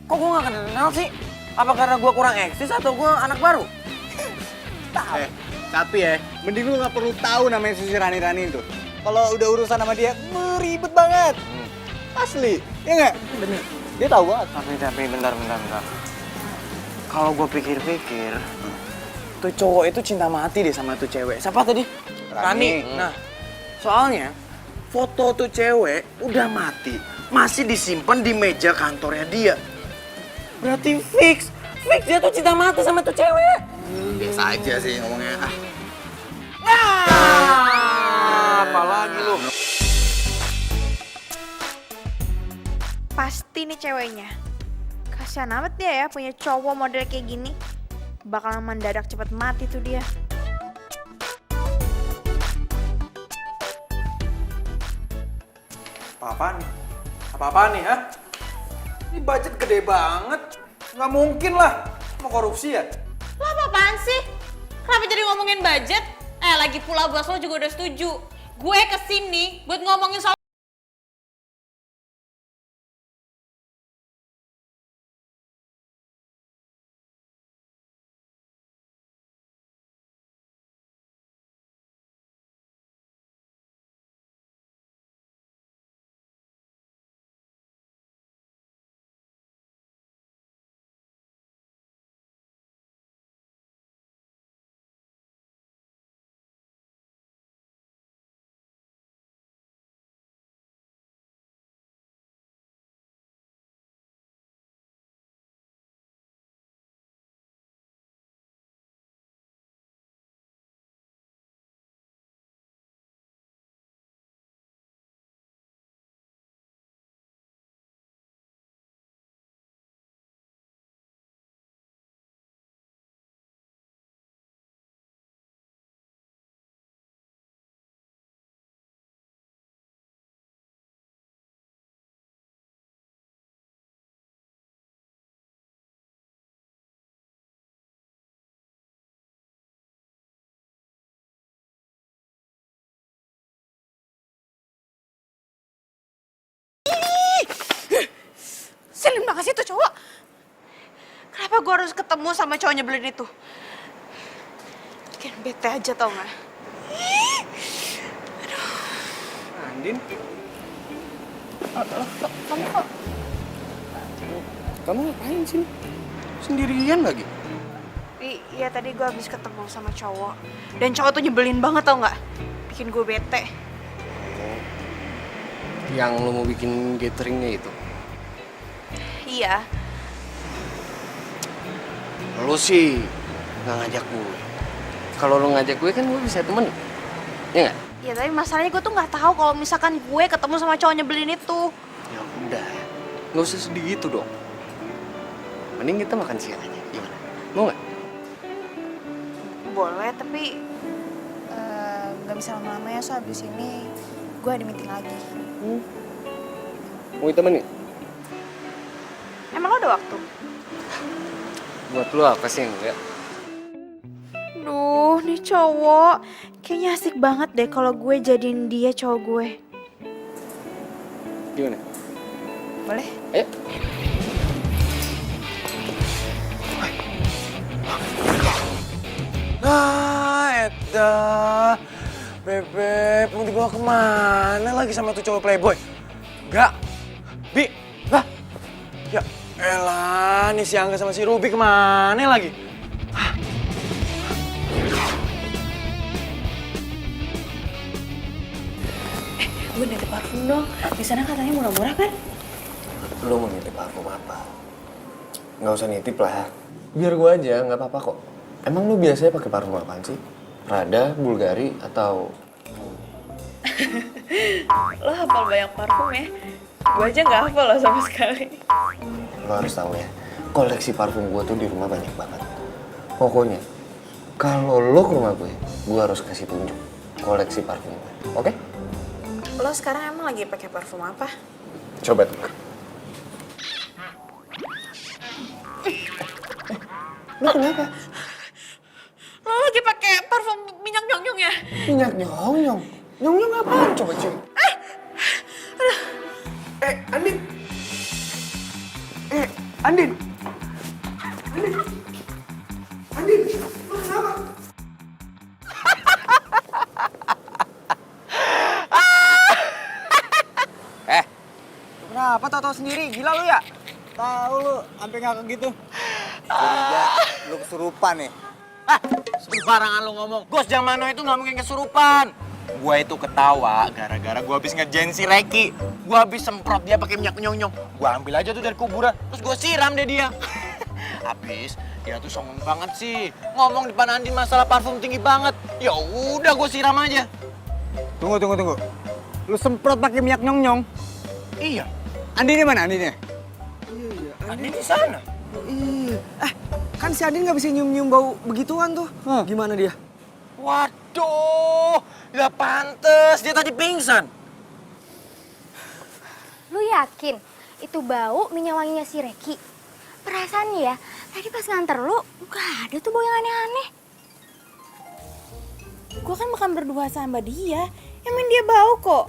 [SPEAKER 8] Kok gua gak kenal sih? Apa karena gua kurang eksis atau gua anak baru?
[SPEAKER 6] Tapi ya, mending lu gak perlu tahu namanya si Rani itu. Kalau udah urusan sama dia, ribet banget. Asli, ya nggak? Bener. Dia tahu banget.
[SPEAKER 8] Tapi bentar. Kalau gua pikir-pikir, tuh cowok itu cinta mati deh sama tuh cewek. Siapa tadi? Rani. Nah, soalnya foto tuh cewek udah mati, masih disimpan di meja kantornya dia. Berarti fix dia tuh cinta mati sama tuh cewek.
[SPEAKER 6] Biasa aja sih ngomongnya.
[SPEAKER 8] Apalagi lu?
[SPEAKER 11] Pasti nih ceweknya. Kasian amat dia ya punya cowok model kayak gini. Bakalan mendadak cepet mati tuh dia.
[SPEAKER 8] Apa-apaan nih, ha? Ini budget gede banget. Nggak mungkin lah. Mau korupsi ya?
[SPEAKER 9] Lo apa-apaan sih? Kenapa jadi ngomongin budget? Lagi pula bos lo juga udah setuju. Gue kesini buat ngomongin soal
[SPEAKER 11] Selin banget sih tuh cowok. Kenapa gue harus ketemu sama cowok nyebelin itu? Bikin bete aja tau gak?
[SPEAKER 3] Andin? Kamu ngapain sih? Sendirian lagi?
[SPEAKER 11] Iya tadi gue habis ketemu sama cowok. Dan cowok tuh nyebelin banget tau gak? Bikin gue bete.
[SPEAKER 3] Yang lo mau bikin gatheringnya itu?
[SPEAKER 11] Iya.
[SPEAKER 3] Lo sih nggak ngajak gue. Kalau lo ngajak gue kan gue bisa temen. Ya nggak?
[SPEAKER 11] Iya tapi masalahnya gue tuh nggak tahu kalau misalkan gue ketemu sama cowok nyebelin itu.
[SPEAKER 3] Ya udah, nggak usah sedih gitu dong. Mending kita makan siang aja, gimana? Mau nggak?
[SPEAKER 11] Boleh tapi nggak bisa lama-lama ya, so abis ini gue ada meeting lagi.
[SPEAKER 3] Mau ditemenin?
[SPEAKER 11] Emang lo ada waktu?
[SPEAKER 3] Buat lo apa sih enggak?
[SPEAKER 11] Duh, nih cowok kayaknya asik banget deh kalau gue jadiin dia cowok gue.
[SPEAKER 3] Gimana?
[SPEAKER 11] Boleh?
[SPEAKER 3] Ayo.
[SPEAKER 8] Nah, edah. Bebek, mau dibawa kemana lagi sama tuh cowok playboy? Enggak. Bi, lah. Ya elah, nih si Angga sama si Ruby kemana lagi?
[SPEAKER 11] parfum dong. Di sana katanya murah-murah kan?
[SPEAKER 3] Lo mau nitip parfum apa? Nggak usah nitip lah. Biar gue aja, nggak apa-apa kok. Emang lu biasanya pakai parfum apaan sih? Prada, Bulgari, atau...
[SPEAKER 11] Lo hafal banyak parfum ya? Gue aja nggak hafal lo sama sekali.
[SPEAKER 3] Lo harus tahu ya, koleksi parfum gue tuh di rumah banyak banget. Pokoknya, kalau lo ke rumah gue harus kasih tunjuk koleksi parfum gue, oke?
[SPEAKER 11] Lo sekarang emang lagi pakai parfum apa?
[SPEAKER 3] Coba tuh. Lo kenapa?
[SPEAKER 11] Lo lagi pakai parfum minyak nyong-nyong ya?
[SPEAKER 3] Minyak nyong-nyong? Nyong-nyong apaan? Coba cium. Andin! Andin! Andin! Andin! Lo kenapa?
[SPEAKER 6] Kenapa tau sendiri? Gila lu ya? Tahu lu, sampai ngakak gitu. Curiga lu kesurupan nih.
[SPEAKER 8] Sembarangan lu ngomong. Gos Jamano itu nggak mungkin kesurupan. Gua itu ketawa gara-gara gua habis ngerjain si Reki. Gua habis semprot dia pakai minyak nyong-nyong. Gua ambil aja tuh dari kuburan, terus gua siram deh dia. Habis dia tuh songong banget sih. Ngomong depan Andin masalah parfum tinggi banget. Ya udah gua siram aja.
[SPEAKER 6] Tunggu. Lu semprot pakai minyak nyong-nyong?
[SPEAKER 8] Iya.
[SPEAKER 6] Andinnya mana Andinnya?
[SPEAKER 8] Andin di sana.
[SPEAKER 7] Iya. Kan si Andin nggak bisa nyium-nyium bau begituan tuh. Gimana dia?
[SPEAKER 8] Waduh, nggak pantes. Dia tadi pingsan.
[SPEAKER 4] Lu yakin itu bau minyak wanginya si Reki? Perasaan ya, tadi pas nganter lu gak ada tuh bau yang aneh-aneh.
[SPEAKER 11] Gue kan makan berdua sama dia. Emang dia bau kok.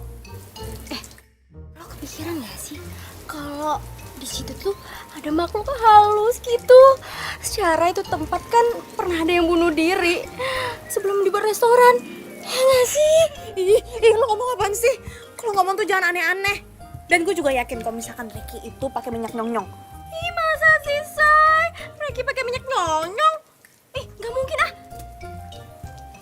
[SPEAKER 4] Lo kepikiran gak sih kalau di situ tuh ada makhluk halus gitu? Secara itu tempat kan pernah ada yang bunuh diri sebelum dibuat restoran. Ya gak sih?
[SPEAKER 11] Ih, lo ngomong apaan sih? Kalau ngomong tuh jangan aneh-aneh. Dan gue juga yakin kalau misalkan Reki itu pakai minyak nyong-nyong.
[SPEAKER 4] Ih, masa sih, Say? Reki pakai minyak nyong-nyong? Ih, gak mungkin ah.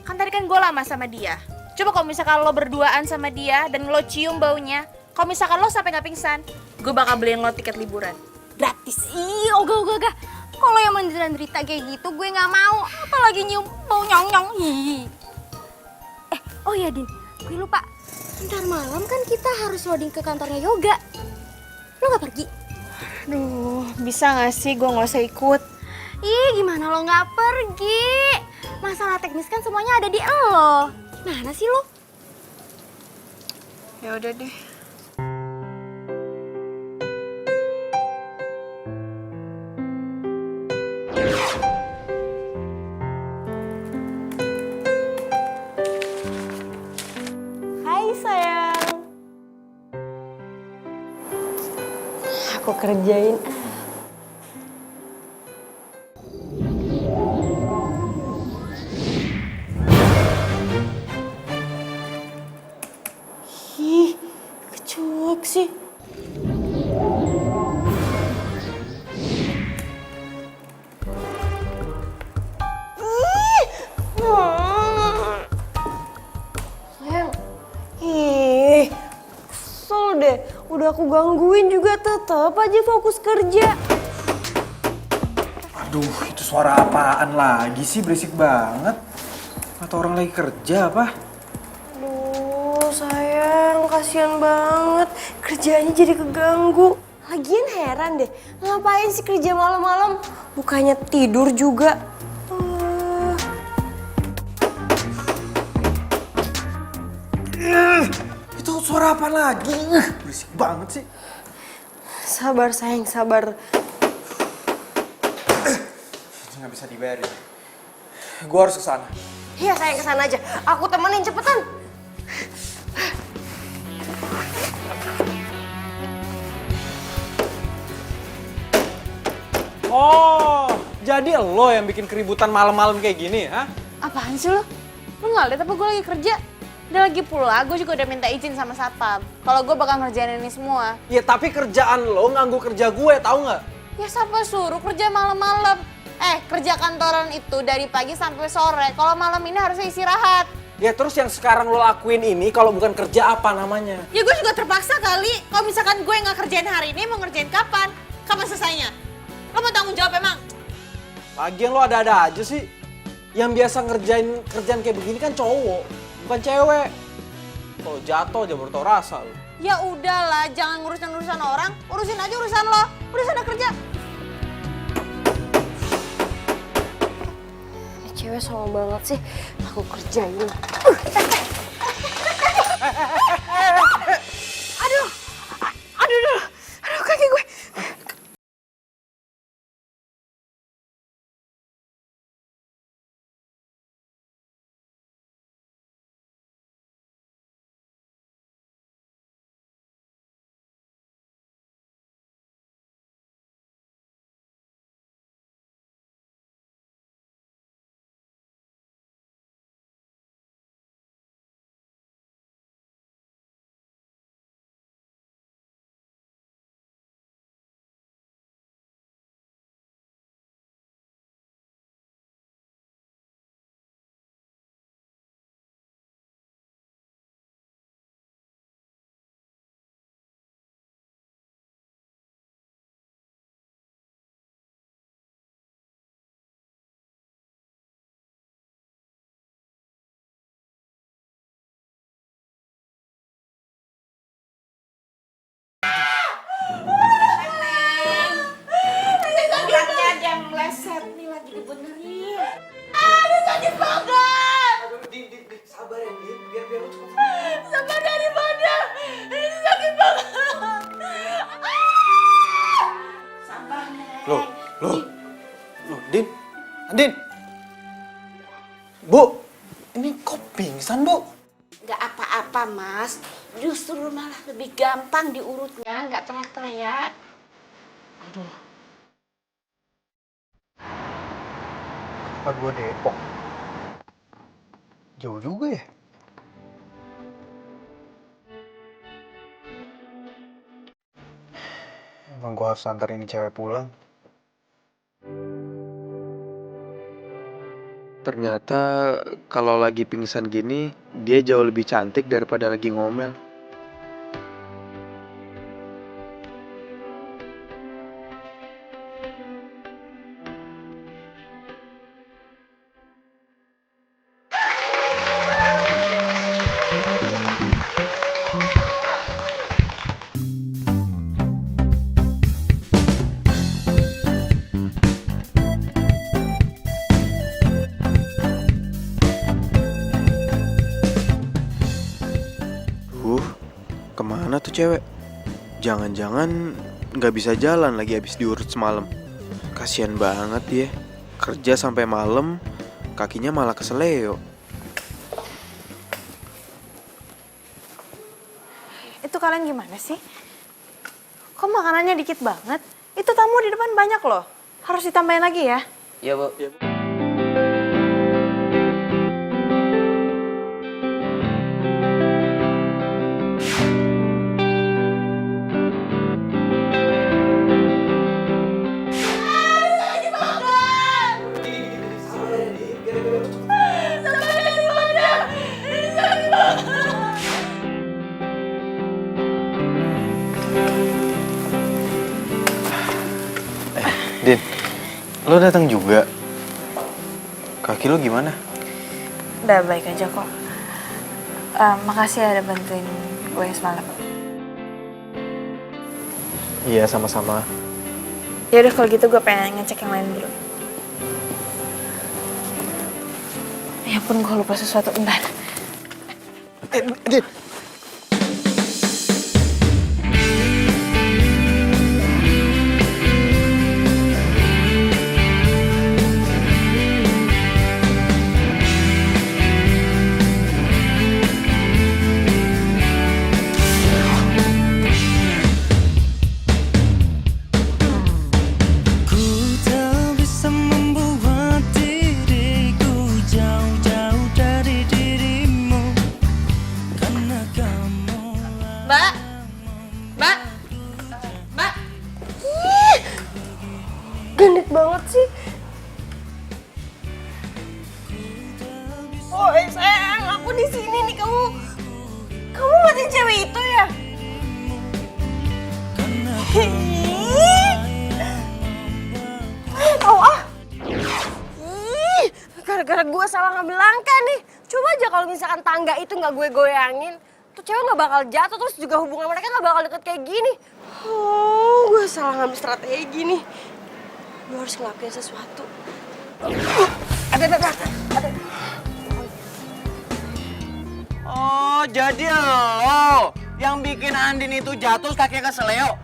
[SPEAKER 11] Kan tadi kan gue lama sama dia. Coba kalau misalkan lo berduaan sama dia dan lo cium baunya, kalau misalkan lo sampai nggak pingsan, gue bakal beliin lo tiket liburan.
[SPEAKER 4] Gratis. Ih, ogah. Kalau yang menderita kayak gitu gue nggak mau. Apalagi nyium bau nyong-nyong. Ih. Oh ya, Din. Gue lupa. Ntar malam kan kita harus loading ke kantornya Yoga. Lo nggak pergi?
[SPEAKER 11] Aduh, bisa nggak sih gue nggak usah ikut?
[SPEAKER 4] Ih, gimana lo nggak pergi? Masalah teknis kan semuanya ada di lo. Gimana sih lo?
[SPEAKER 11] Ya udah deh.
[SPEAKER 2] Hai sayang. Aku kerjain. Ih, kecuek sih. Sayang. Ih, kesel deh. Udah aku gangguin juga tetep aja fokus kerja.
[SPEAKER 5] Aduh, itu suara apaan lagi sih? Berisik banget. Atau orang lagi kerja apa?
[SPEAKER 2] Aduh, sayang, kasihan banget. Kerjanya jadi keganggu. Lagian heran deh, ngapain sih kerja malam-malam? Bukannya tidur juga.
[SPEAKER 5] Itu suara apa lagi? Berisik banget sih.
[SPEAKER 2] Sabar sayang, sabar.
[SPEAKER 5] Ini nggak bisa dibiarin. Gua harus kesana.
[SPEAKER 2] Iya sayang, kesana aja. Aku temenin, cepetan.
[SPEAKER 5] Oh, jadi lo yang bikin keributan malam-malam kayak gini, ha?
[SPEAKER 11] Apaan sih lo? Lo nggak liat apa gue lagi kerja? Dan lagi pula gue juga udah minta izin sama satpam. Kalau gue bakal ngerjain ini semua.
[SPEAKER 5] Ya tapi kerjaan lo nganggu kerja gue, tahu nggak?
[SPEAKER 11] Ya siapa suruh kerja malam-malam? Kerja kantoran itu dari pagi sampai sore. Kalau malam ini harusnya istirahat.
[SPEAKER 8] Ya terus yang sekarang lo lakuin ini kalau bukan kerja apa namanya?
[SPEAKER 11] Ya gue juga terpaksa kali. Kalau misalkan gue nggak kerjain hari ini, mau ngerjain kapan? Kapan selesainya? Lo mau tanggung jawab emang?
[SPEAKER 8] Lagian lo ada-ada aja sih. Yang biasa ngerjain kerjaan kayak begini kan cowok, bukan cewek. Kalau jatuh aja baru tau rasa lo.
[SPEAKER 11] Ya udahlah, jangan ngurusin orang. Urusin aja urusan lo. Udah sana kerja.
[SPEAKER 2] Cewek sama banget sih, aku kerjain.
[SPEAKER 11] Aduh, kaki gue.
[SPEAKER 8] Sabar ya, Din. Biar lo cepet.
[SPEAKER 11] Sabar dari mana? Ini sakit banget. Sabar, Neng.
[SPEAKER 8] Loh, Din. Andin. Bu, ini kok pingsan, Bu?
[SPEAKER 12] Nggak apa-apa, Mas. Justru malah lebih gampang diurutnya, nggak teriak-teriak.
[SPEAKER 3] Aduh. Apa gua Depok? Jauh juga ya? Emang gua harus antar ini cewek pulang.
[SPEAKER 5] Ternyata kalau lagi pingsan gini, dia jauh lebih cantik daripada lagi ngomel. Kemana tuh cewek? Jangan-jangan nggak bisa jalan lagi habis diurut semalam. Kasian banget dia. Kerja sampai malam, kakinya malah keseleo.
[SPEAKER 9] Itu kalian gimana sih? Kok makanannya dikit banget? Itu tamu di depan banyak loh. Harus ditambahin lagi ya?
[SPEAKER 3] Iya, Bu.
[SPEAKER 5] Din, lo datang juga. Kaki lo gimana?
[SPEAKER 9] Udah baik aja kok. Makasih ada bantuin gue semalam.
[SPEAKER 5] Iya, sama-sama.
[SPEAKER 9] Ya udah kalau gitu gue pengen ngecek yang lain dulu. Ya ampun, gue lupa sesuatu. Bentar.
[SPEAKER 5] Din.
[SPEAKER 2] Genit banget sih.
[SPEAKER 11] Oh sayang, aku
[SPEAKER 2] di sini nih kamu ngeliatin cewek itu ya? Oh ah, gara-gara gue salah ngambil langkah nih. Coba aja kalau misalkan tangga itu nggak gue goyangin, tuh cewek nggak bakal jatuh, terus juga hubungan mereka nggak bakal deket kayak gini. Oh, gue salah ngambil strategi nih. Gue harus ngelakuin sesuatu. Ada.
[SPEAKER 8] Oh, jadi lo yang bikin Andin itu jatuh kakinya keseleo.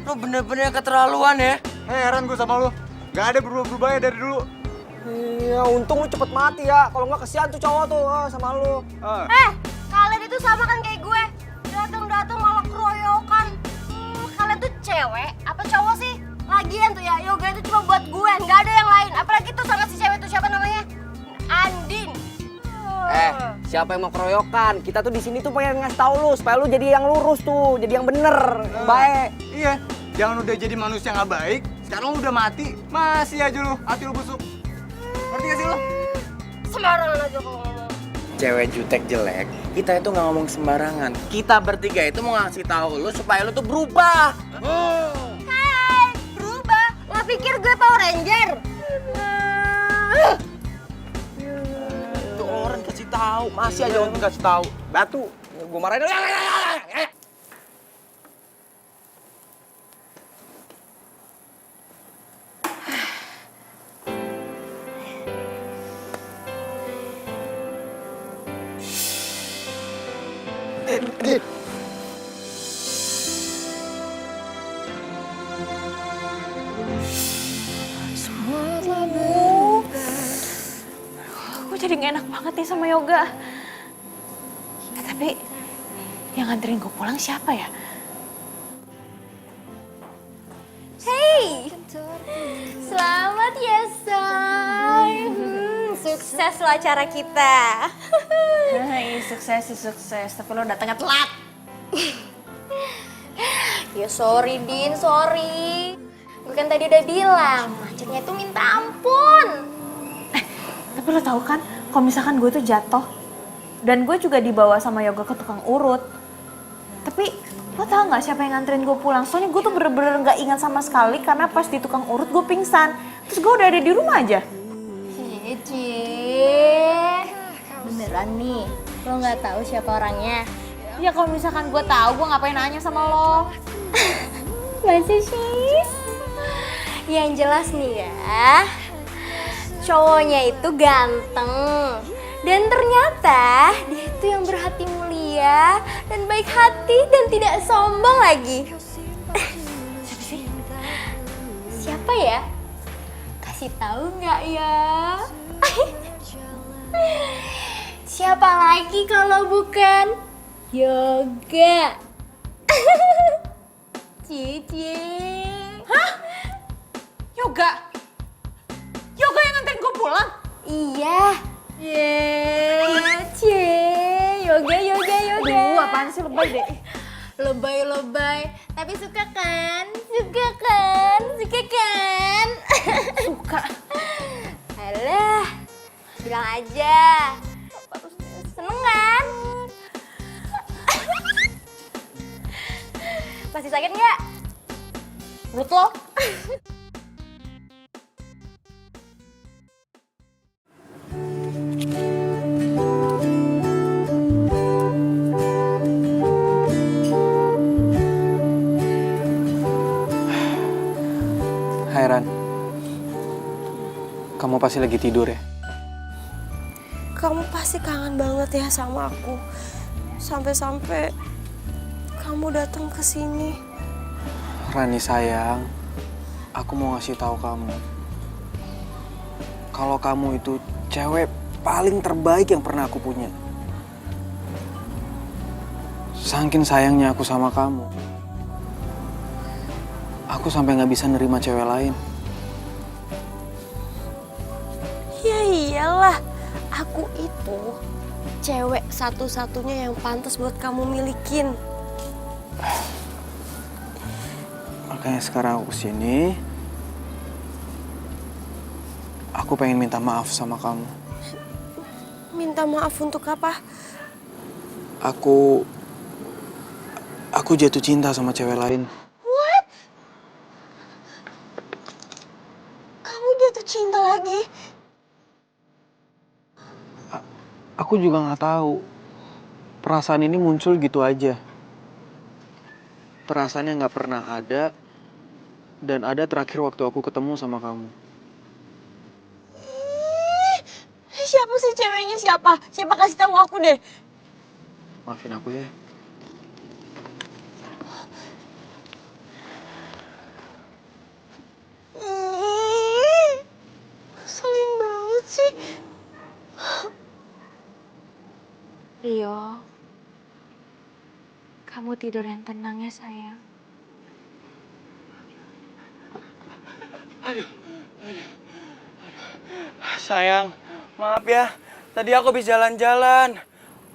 [SPEAKER 8] Lo bener-bener keterlaluan ya.
[SPEAKER 10] Heran gue sama lu. Gak ada berubah-berubahnya dari dulu.
[SPEAKER 6] Iya, untung lu cepet mati ya. Kalau nggak kesian tuh cowok tuh sama lu.
[SPEAKER 2] Kalian itu sama kan kayak gue. Datang malah keroyokan. Kalian tuh cewek apa cowok sih? Lagian tuh ya, yoga itu cuma buat gue, nggak ada yang lain. Apalagi tuh sama si cewek itu siapa namanya? Andin.
[SPEAKER 6] Siapa yang mau keroyokan? Kita tuh di sini tuh pengen ngasih tahu lu supaya lu jadi yang lurus tuh, jadi yang bener, yang baik.
[SPEAKER 10] Iya, jangan udah jadi manusia nggak baik. Sekarang lu udah mati, masih aja lu hati lu busuk. Ngerti gak sih lu?
[SPEAKER 2] Sembarangan aja kalau ngomong.
[SPEAKER 8] Cewek jutek jelek, kita itu nggak ngomong sembarangan. Kita bertiga itu mau ngasih tahu lu supaya lu tuh berubah.
[SPEAKER 2] Hai, berubah? Nggak pikir gue Power Ranger?
[SPEAKER 8] Tuh orang kasih tahu, masih aja orang kasih tahu.
[SPEAKER 6] Batu, gue marahin lu.
[SPEAKER 11] Aku jadi gak enak banget nih sama Yoga. Tapi yang nganterin gue pulang siapa ya?
[SPEAKER 4] Hey, selamat ya Say. Sukses lo acara kita.
[SPEAKER 11] Iya sukses. Tapi lo datangnya telat.
[SPEAKER 4] Ya sorry Din, sorry. Gue kan tadi udah bilang, macetnya tuh minta ampun.
[SPEAKER 11] Tapi lo tahu kan, kalau misalkan gue tuh jatuh dan gue juga dibawa sama Yoga ke tukang urut. Tapi lo tau nggak siapa yang nganterin gue pulang? Soalnya gue tuh bener-bener nggak ingat sama sekali karena pas di tukang urut gue pingsan. Terus gue udah ada di rumah aja.
[SPEAKER 4] Cie, beneran nih, lo nggak tahu siapa orangnya?
[SPEAKER 11] Ya kalau misalkan gue tahu, gue ngapain nanya sama lo?
[SPEAKER 4] Masa sih? Yang jelas nih ya, cowoknya itu ganteng. Dan ternyata dia itu yang berhati mulia dan baik hati dan tidak sombong lagi.
[SPEAKER 11] Siapa sih?
[SPEAKER 4] Siapa ya? Kasih tahu nggak ya? Siapa lagi kalau bukan Yoga? Cici.
[SPEAKER 11] Hah? Yoga? Yoga yang nganterin gue pulang?
[SPEAKER 4] Iya. Cie, Yoga.
[SPEAKER 11] Aduh, apaan sih lebay deh.
[SPEAKER 4] Lebay. Tapi suka kan? Suka.
[SPEAKER 11] Suka.
[SPEAKER 4] Alah, bilang aja. Seneng kan? Masih sakit nggak? Menurut lo?
[SPEAKER 8] Hai Ran, kamu pasti lagi tidur ya?
[SPEAKER 2] Kamu pasti kangen banget ya sama aku. Sampai-sampai kamu datang ke sini.
[SPEAKER 8] Rani sayang, aku mau ngasih tahu kamu. Kalau kamu itu cewek paling terbaik yang pernah aku punya. Saking sayangnya aku sama kamu, aku sampai nggak bisa nerima cewek lain.
[SPEAKER 2] Ya iyalah, aku itu cewek satu-satunya yang pantas buat kamu milikin.
[SPEAKER 8] Makanya sekarang aku kesini, aku pengen minta maaf sama kamu.
[SPEAKER 2] Minta maaf untuk apa?
[SPEAKER 8] Aku jatuh cinta sama cewek lain.
[SPEAKER 9] What? Kamu jatuh cinta lagi?
[SPEAKER 8] Aku juga nggak tahu. Perasaan ini muncul gitu aja. Perasaan yang nggak pernah ada dan ada terakhir waktu aku ketemu sama kamu.
[SPEAKER 9] Siapa sih ceweknya? Siapa? Siapa, kasih tahu aku deh.
[SPEAKER 8] Maafin aku ya.
[SPEAKER 9] Ngeselin banget sih. Rio, kamu tidur yang tenang ya sayang.
[SPEAKER 8] Sayang, maaf ya. Tadi aku habis jalan-jalan.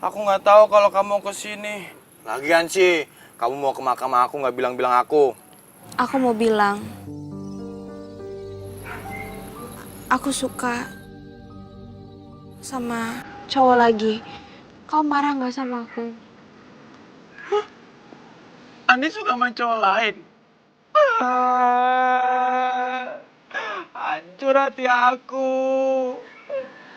[SPEAKER 8] Aku nggak tahu kalau kamu kesini. Lagian sih, kamu mau ke makam aku nggak bilang-bilang aku.
[SPEAKER 9] Aku mau bilang, aku suka sama cowok lagi. Kau marah nggak sama aku?
[SPEAKER 8] Andi suka sama cowok lain. Hancur hati aku.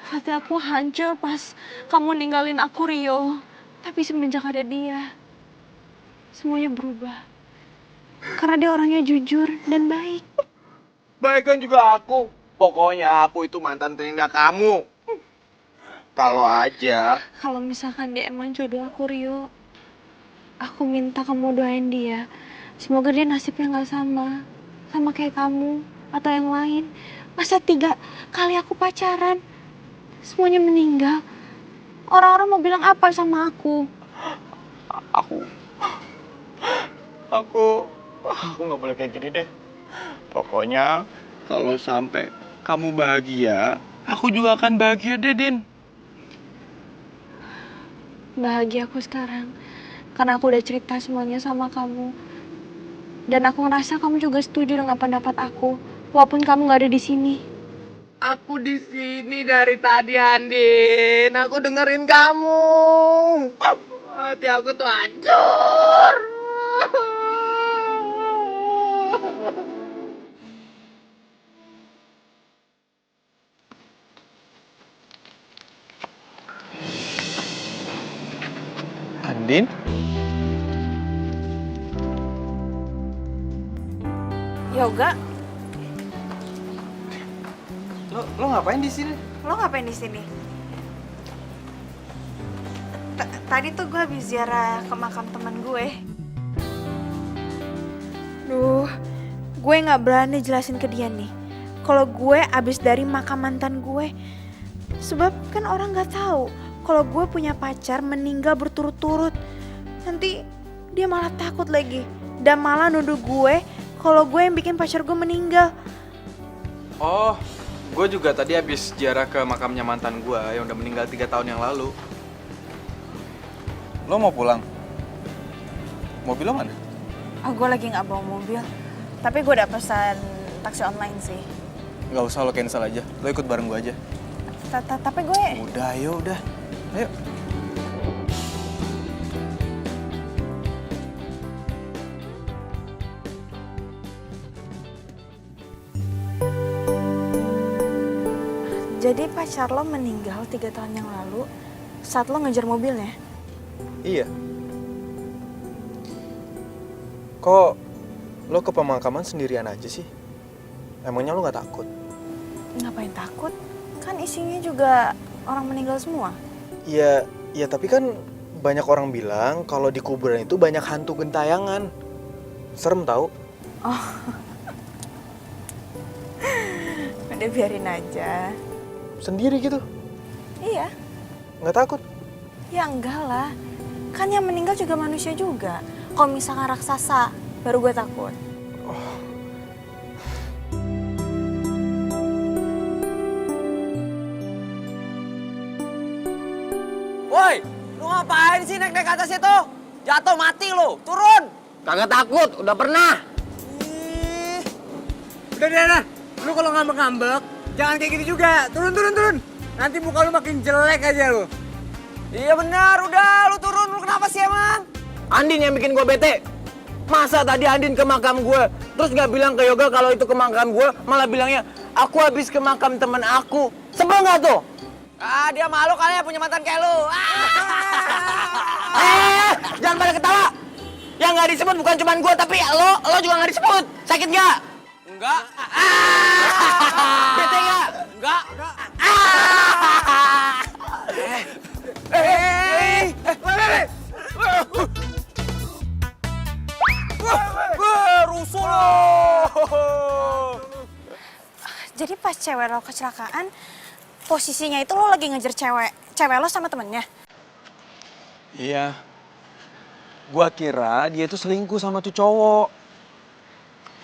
[SPEAKER 9] Hati aku hancur pas kamu ninggalin aku, Rio. Tapi semenjak ada dia, semuanya berubah. Karena dia orangnya jujur dan baik.
[SPEAKER 8] Baik kan juga aku. Pokoknya aku itu mantan terindah kamu. Kalau
[SPEAKER 9] misalkan dia emang jodoh aku, Rio, aku minta kamu doain dia. Semoga dia nasibnya nggak sama kayak kamu atau yang lain. Masa 3 kali aku pacaran, semuanya meninggal. Orang-orang mau bilang apa sama aku?
[SPEAKER 8] Aku nggak boleh kayak gini deh. Pokoknya kalau sampai kamu bahagia, aku juga akan bahagia deh, Din.
[SPEAKER 9] Bahagia aku sekarang karena aku udah cerita semuanya sama kamu. Dan aku ngerasa kamu juga setuju dengan pendapat aku, walaupun kamu nggak ada di sini.
[SPEAKER 8] Aku di sini dari tadi, Andin. Aku dengerin kamu. Hati aku tuh hancur. Andin?
[SPEAKER 11] Yoga,
[SPEAKER 8] Lo ngapain di sini?
[SPEAKER 11] lo ngapain di sini? Tadi tuh gue habis ziarah ke makam teman gue. Duh, gue nggak berani jelasin ke dia nih. Kalau gue abis dari makam mantan gue, sebab kan orang nggak tahu kalau gue punya pacar meninggal berturut-turut. Nanti dia malah takut lagi dan malah nuduh gue kalau gue yang bikin pacar gue meninggal.
[SPEAKER 13] Oh, gue juga tadi habis ziarah ke makamnya mantan gue yang udah meninggal 3 tahun yang lalu. Lo mau pulang? Mobil lo mana?
[SPEAKER 11] Oh, gue lagi nggak bawa mobil, tapi gue udah pesan taksi online sih.
[SPEAKER 13] Gak usah, lo cancel aja. Lo ikut bareng gue aja.
[SPEAKER 11] Tapi gue...
[SPEAKER 13] Udah, ayo udah. Ayo.
[SPEAKER 11] Jadi pacar lo meninggal 3 tahun yang lalu saat lo ngejar mobilnya?
[SPEAKER 13] Iya. Kok lo ke pemakaman sendirian aja sih? Emangnya lo gak takut?
[SPEAKER 11] Ngapain takut? Kan isinya juga orang meninggal semua.
[SPEAKER 13] Iya, tapi kan banyak orang bilang kalau di kuburan itu banyak hantu gentayangan. Serem tau?
[SPEAKER 11] Oh. Udah biarin aja.
[SPEAKER 13] Sendiri gitu?
[SPEAKER 11] Iya.
[SPEAKER 13] Nggak takut?
[SPEAKER 11] Ya enggak lah. Kan yang meninggal juga manusia juga. Kalau misalkan raksasa, baru gue takut.
[SPEAKER 6] Woi, lu ngapain sih naik ke atas itu? Jatuh mati lu, turun. Kagak takut, udah pernah. Udah. Lu kalau ngambek-ngambek, jangan kayak gitu juga. Turun. Nanti muka lu makin jelek aja lu. Iya benar, udah lu turun, lu
[SPEAKER 8] kenapa sih emang? Andin yang bikin gue bete. Masa tadi Andin ke makam gue, terus nggak bilang ke Yoga kalau itu ke makam gue, malah bilangnya, aku habis ke makam temen aku. Sebel nggak tuh? Ah, dia malu kali ya punya mantan kayak lu. Jangan pada ketawa. Yang nggak disebut bukan cuma gue, tapi lo juga nggak disebut. Sakit nggak? Enggak. Bete nggak? Enggak.
[SPEAKER 9] Rusuh lo. Jadi pas cewek lo kecelakaan, posisinya itu lo lagi ngejar cewek lo sama temennya?
[SPEAKER 8] Iya. Gua kira dia itu selingkuh sama tuh cowok.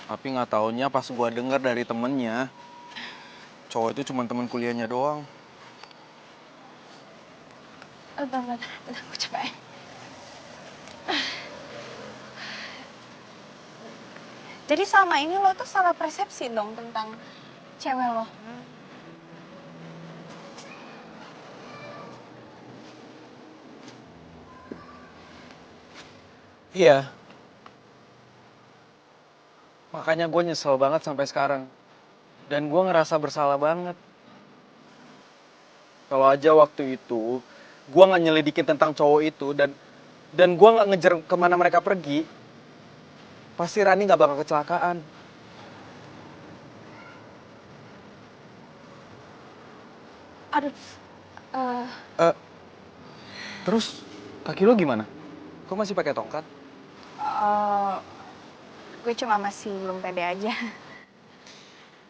[SPEAKER 8] Tapi nggak taunya pas gua denger dari temennya, cowok itu cuma teman kuliahnya doang.
[SPEAKER 9] Bentar, gue coba ya. Jadi selama ini lo tuh salah persepsi dong tentang cewek lo.
[SPEAKER 8] Iya. Makanya gue nyesel banget sampai sekarang. Dan gue ngerasa bersalah banget. Kalau aja waktu itu, gue nggak nyelidikin tentang cowok itu dan gue nggak ngejar kemana mereka pergi, pasti Rani nggak bakal kecelakaan.
[SPEAKER 9] Aduh.
[SPEAKER 8] Terus kaki lo gimana? Kok masih pakai tongkat?
[SPEAKER 9] Gue cuma masih belum pede aja.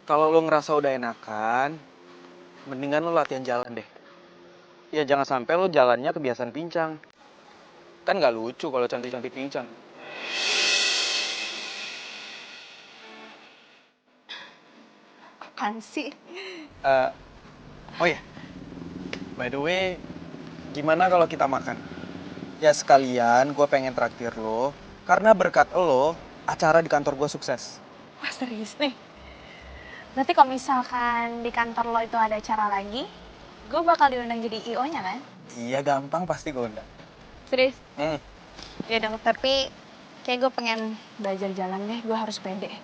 [SPEAKER 8] Kalau lo ngerasa udah enakan, mendingan lo latihan jalan deh. Ya jangan sampai lo jalannya kebiasaan pincang. Kan nggak lucu kalau cantik-cantik pincang.
[SPEAKER 9] Apaan sih?
[SPEAKER 8] Oh ya, by the way, gimana kalau kita makan? Ya sekalian gue pengen traktir lo, karena berkat lo, acara di kantor gue sukses.
[SPEAKER 9] Wah serius nih? Berarti kalau misalkan di kantor lo itu ada acara lagi, gue bakal diundang jadi IO-nya kan?
[SPEAKER 8] Iya gampang pasti gue undang.
[SPEAKER 9] Serius? Ya dong, tapi kayak gue pengen belajar jalan deh, gue harus pede.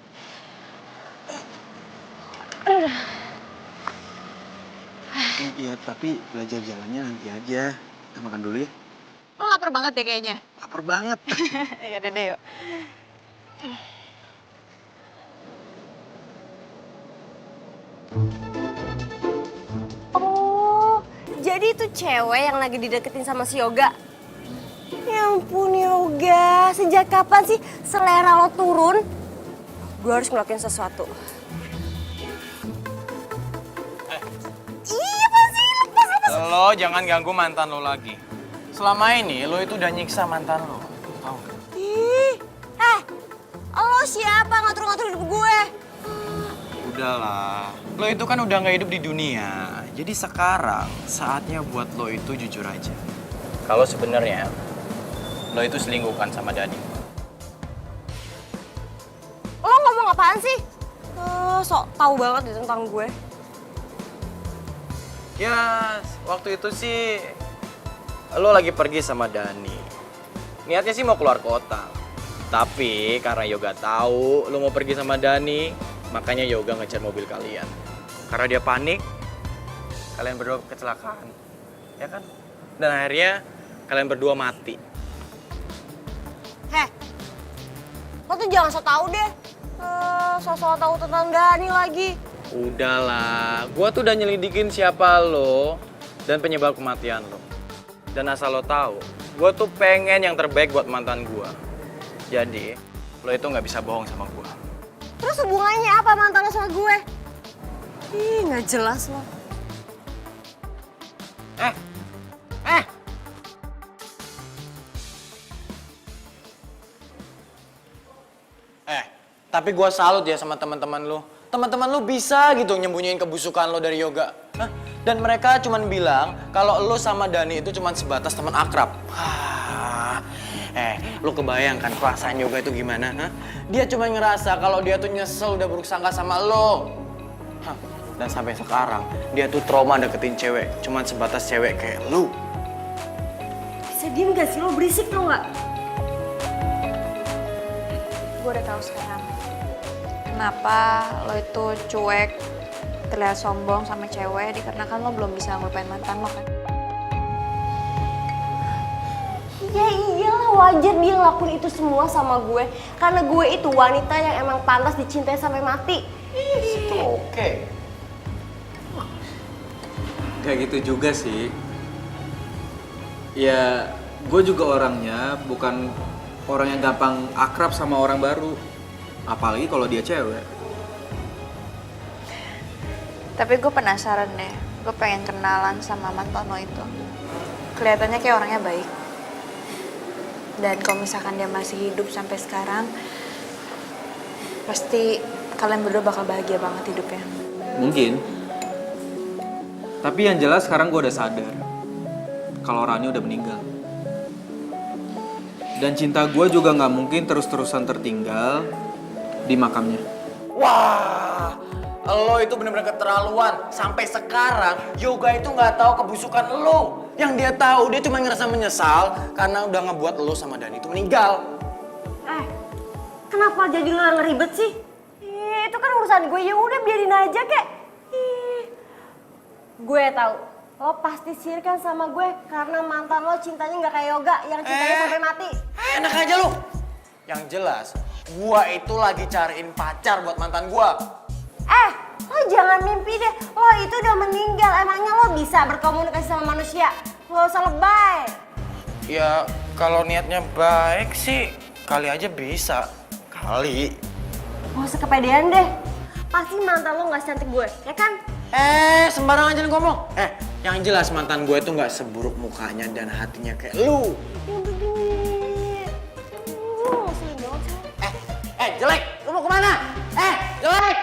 [SPEAKER 8] Iya tapi belajar jalannya nanti aja. Kita makan dulu ya.
[SPEAKER 9] Lo lapar banget deh kayaknya.
[SPEAKER 8] Lapar banget.
[SPEAKER 9] Ya udah deh yuk.
[SPEAKER 2] Oh, jadi itu cewek yang lagi dideketin sama si Yoga. Ya ampun Yoga, sejak kapan sih selera lo turun? Gue harus ngelakuin sesuatu. Iya pasti, lepas.
[SPEAKER 8] Lo jangan ganggu mantan lo lagi. Selama ini lo itu udah nyiksa mantan lo. Tahu gak?
[SPEAKER 2] Ih, lo siapa ngatur-ngatur hidup gue?
[SPEAKER 8] Udahlah, lo itu kan udah gak hidup di dunia. Jadi sekarang saatnya buat lo itu jujur aja. Kalau sebenarnya lo itu selingkuhan sama Dani.
[SPEAKER 2] Lo ngomong apaan sih? Sok tahu banget deh tentang gue.
[SPEAKER 8] Ya, waktu itu sih lo lagi pergi sama Dani. Niatnya sih mau keluar kota. Tapi karena Yoga tahu lo mau pergi sama Dani, makanya Yoga ngejar mobil kalian. Karena dia panik, kalian berdua kecelakaan. Ya kan? Dan akhirnya kalian berdua mati.
[SPEAKER 2] Lo tuh jangan sok tahu deh. Sok tahu tentang Dani lagi.
[SPEAKER 8] Udahlah, gua tuh udah nyelidikin siapa lo dan penyebab kematian lo. Dan asal lo tahu, gua tuh pengen yang terbaik buat mantan gua. Jadi, lo itu nggak bisa bohong sama gua.
[SPEAKER 2] Terus hubungannya apa mantan lo sama gue? Ih, nggak jelas lo.
[SPEAKER 8] Tapi gua salut ya sama teman-teman lo. Teman-teman lo bisa gitu nyembunyiin kebusukan lo dari Yoga. Dan mereka cuman bilang kalau lo sama Dani itu cuman sebatas teman akrab. Lo kebayang kan perasaan Yoga itu gimana? Dia cuma ngerasa kalau dia tuh nyesel udah buruk sangka sama lo. Dan sampai sekarang dia tuh trauma deketin cewek, cuman sebatas cewek kayak lo.
[SPEAKER 2] Bisa Diem gak sih lo berisik tau gak?
[SPEAKER 11] Gue udah tahu sekarang kenapa lo itu cuek, terlihat sombong sama cewek dikarenakan lo belum bisa ngelupain mantan lo kan.
[SPEAKER 2] Ya iyalah, wajar dia ngelakuin itu semua sama gue. Karena gue itu wanita yang emang pantas dicintai sampai mati.
[SPEAKER 10] Itu oke. Kayak gitu juga sih. Ya, gue juga orangnya bukan orang yang gampang akrab sama orang baru. Apalagi kalau dia cewek.
[SPEAKER 11] Tapi gue penasaran deh, gue pengen kenalan sama mantan lo itu. Kelihatannya kayak orangnya baik. Dan kalau misalkan dia masih hidup sampai sekarang, pasti kalian berdua bakal bahagia banget hidupnya.
[SPEAKER 10] Mungkin. Tapi yang jelas sekarang gue udah sadar kalau Rani udah meninggal. Dan cinta gue juga nggak mungkin terus-terusan tertinggal di makamnya.
[SPEAKER 8] Wah, lo itu bener-bener keterlaluan. Sampai sekarang Yoga itu nggak tahu kebusukan lo. Yang dia tahu dia cuma ngerasa menyesal karena udah ngebuat lo sama Dani itu meninggal.
[SPEAKER 2] Kenapa jadi lo yang ngeribet sih? Itu kan urusan gue, ya udah biarin aja kek. Gue tahu, lo pasti sirik kan sama gue karena mantan lo cintanya nggak kayak Yoga yang cintanya sampai mati.
[SPEAKER 8] Enak aja lo. Yang jelas, gua itu lagi cariin pacar buat mantan gua.
[SPEAKER 2] Lo jangan mimpi deh, lo itu udah meninggal. Emangnya lo bisa berkomunikasi sama manusia? Gak usah lebay.
[SPEAKER 8] Ya, kalau niatnya baik sih kali aja bisa. Kali.
[SPEAKER 2] Gak usah kepedean deh. Pasti mantan lo gak secantik gue, ya kan?
[SPEAKER 8] Sembarangan aja ngomong. Yang jelas mantan gue itu nggak seburuk mukanya dan hatinya kayak lu.
[SPEAKER 2] Yang begini. Ngeselin banget sih.
[SPEAKER 8] Jelek, lu mau kemana? Jelek!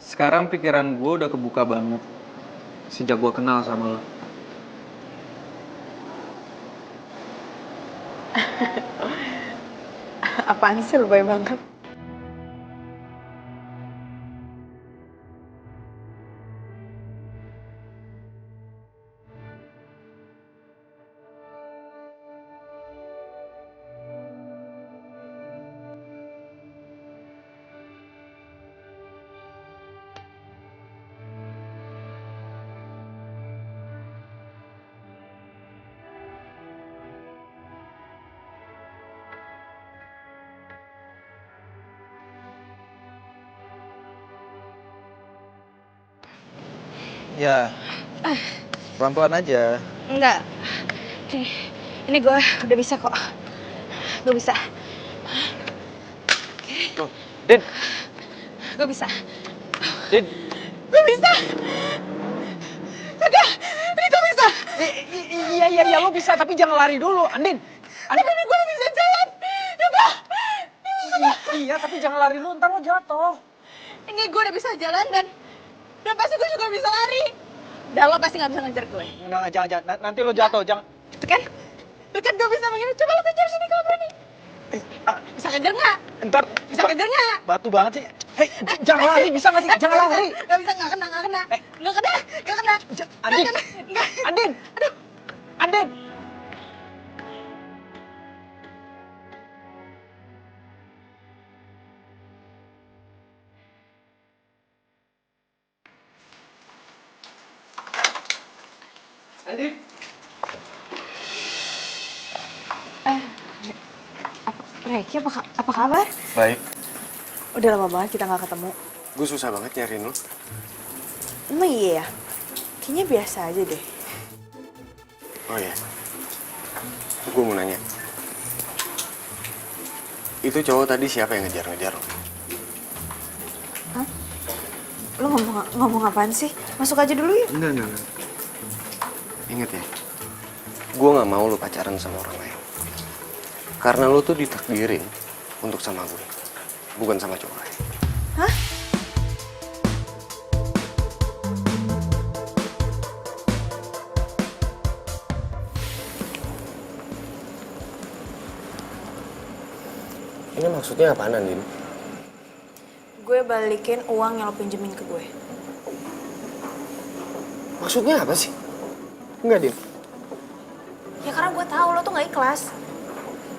[SPEAKER 8] Sekarang pikiran gue udah kebuka banget sejak gue kenal sama lo.
[SPEAKER 11] Apaan sih, lebay banget.
[SPEAKER 13] Ya, pelan-pelan aja.
[SPEAKER 9] Enggak. Ini gue udah bisa kok. Gue bisa.
[SPEAKER 13] Tuh, Din.
[SPEAKER 9] Gue bisa.
[SPEAKER 13] Din.
[SPEAKER 9] Gue bisa. Udah, ini gue bisa.
[SPEAKER 8] Iya, lo bisa tapi jangan lari dulu, Andin.
[SPEAKER 9] Tapi ini gue bisa jalan. Udah.
[SPEAKER 8] Iya, tapi jangan lari dulu, ntar lo jatuh.
[SPEAKER 9] Ini gue udah bisa jalan dan pasti gue juga bisa lari. Dan lo pasti gak bisa ngejar gue.
[SPEAKER 8] Enggak, jangan. Nanti lo jatuh, jangan.
[SPEAKER 9] Itu kan gue bisa begini. Coba lo kejar sini kalau berani. Bisa kejar nggak?
[SPEAKER 8] Ntar.
[SPEAKER 9] Bisa kejar nggak?
[SPEAKER 8] Batu banget sih. Hei, jangan lari, bisa nggak sih? Jangan lari.
[SPEAKER 9] Gak bisa, nggak kena. Nggak kena.
[SPEAKER 8] Andin. Andin.
[SPEAKER 9] Aduh.
[SPEAKER 8] Andin. Andin.
[SPEAKER 11] Reki, apa kabar?
[SPEAKER 3] Baik.
[SPEAKER 11] Udah lama banget kita nggak ketemu.
[SPEAKER 3] Gue susah banget nyariin lo.
[SPEAKER 11] Emang iya ya? Kayaknya biasa aja deh.
[SPEAKER 3] Oh ya, gue mau nanya. Itu cowok tadi siapa yang ngejar-ngejar lo?
[SPEAKER 11] Hah? Lo ngomong apaan sih? Masuk aja dulu yuk.
[SPEAKER 3] Enggak. Ingat ya, gue gak mau lo pacaran sama orang lain. Karena lo tuh ditakdirin untuk sama gue, bukan sama cowok lain.
[SPEAKER 11] Hah?
[SPEAKER 3] Ini maksudnya apaan, Andin?
[SPEAKER 11] Gue balikin uang yang lo pinjemin ke gue.
[SPEAKER 3] Maksudnya apa sih? Enggak, Din.
[SPEAKER 11] Ya karena gue tahu lo tuh nggak ikhlas.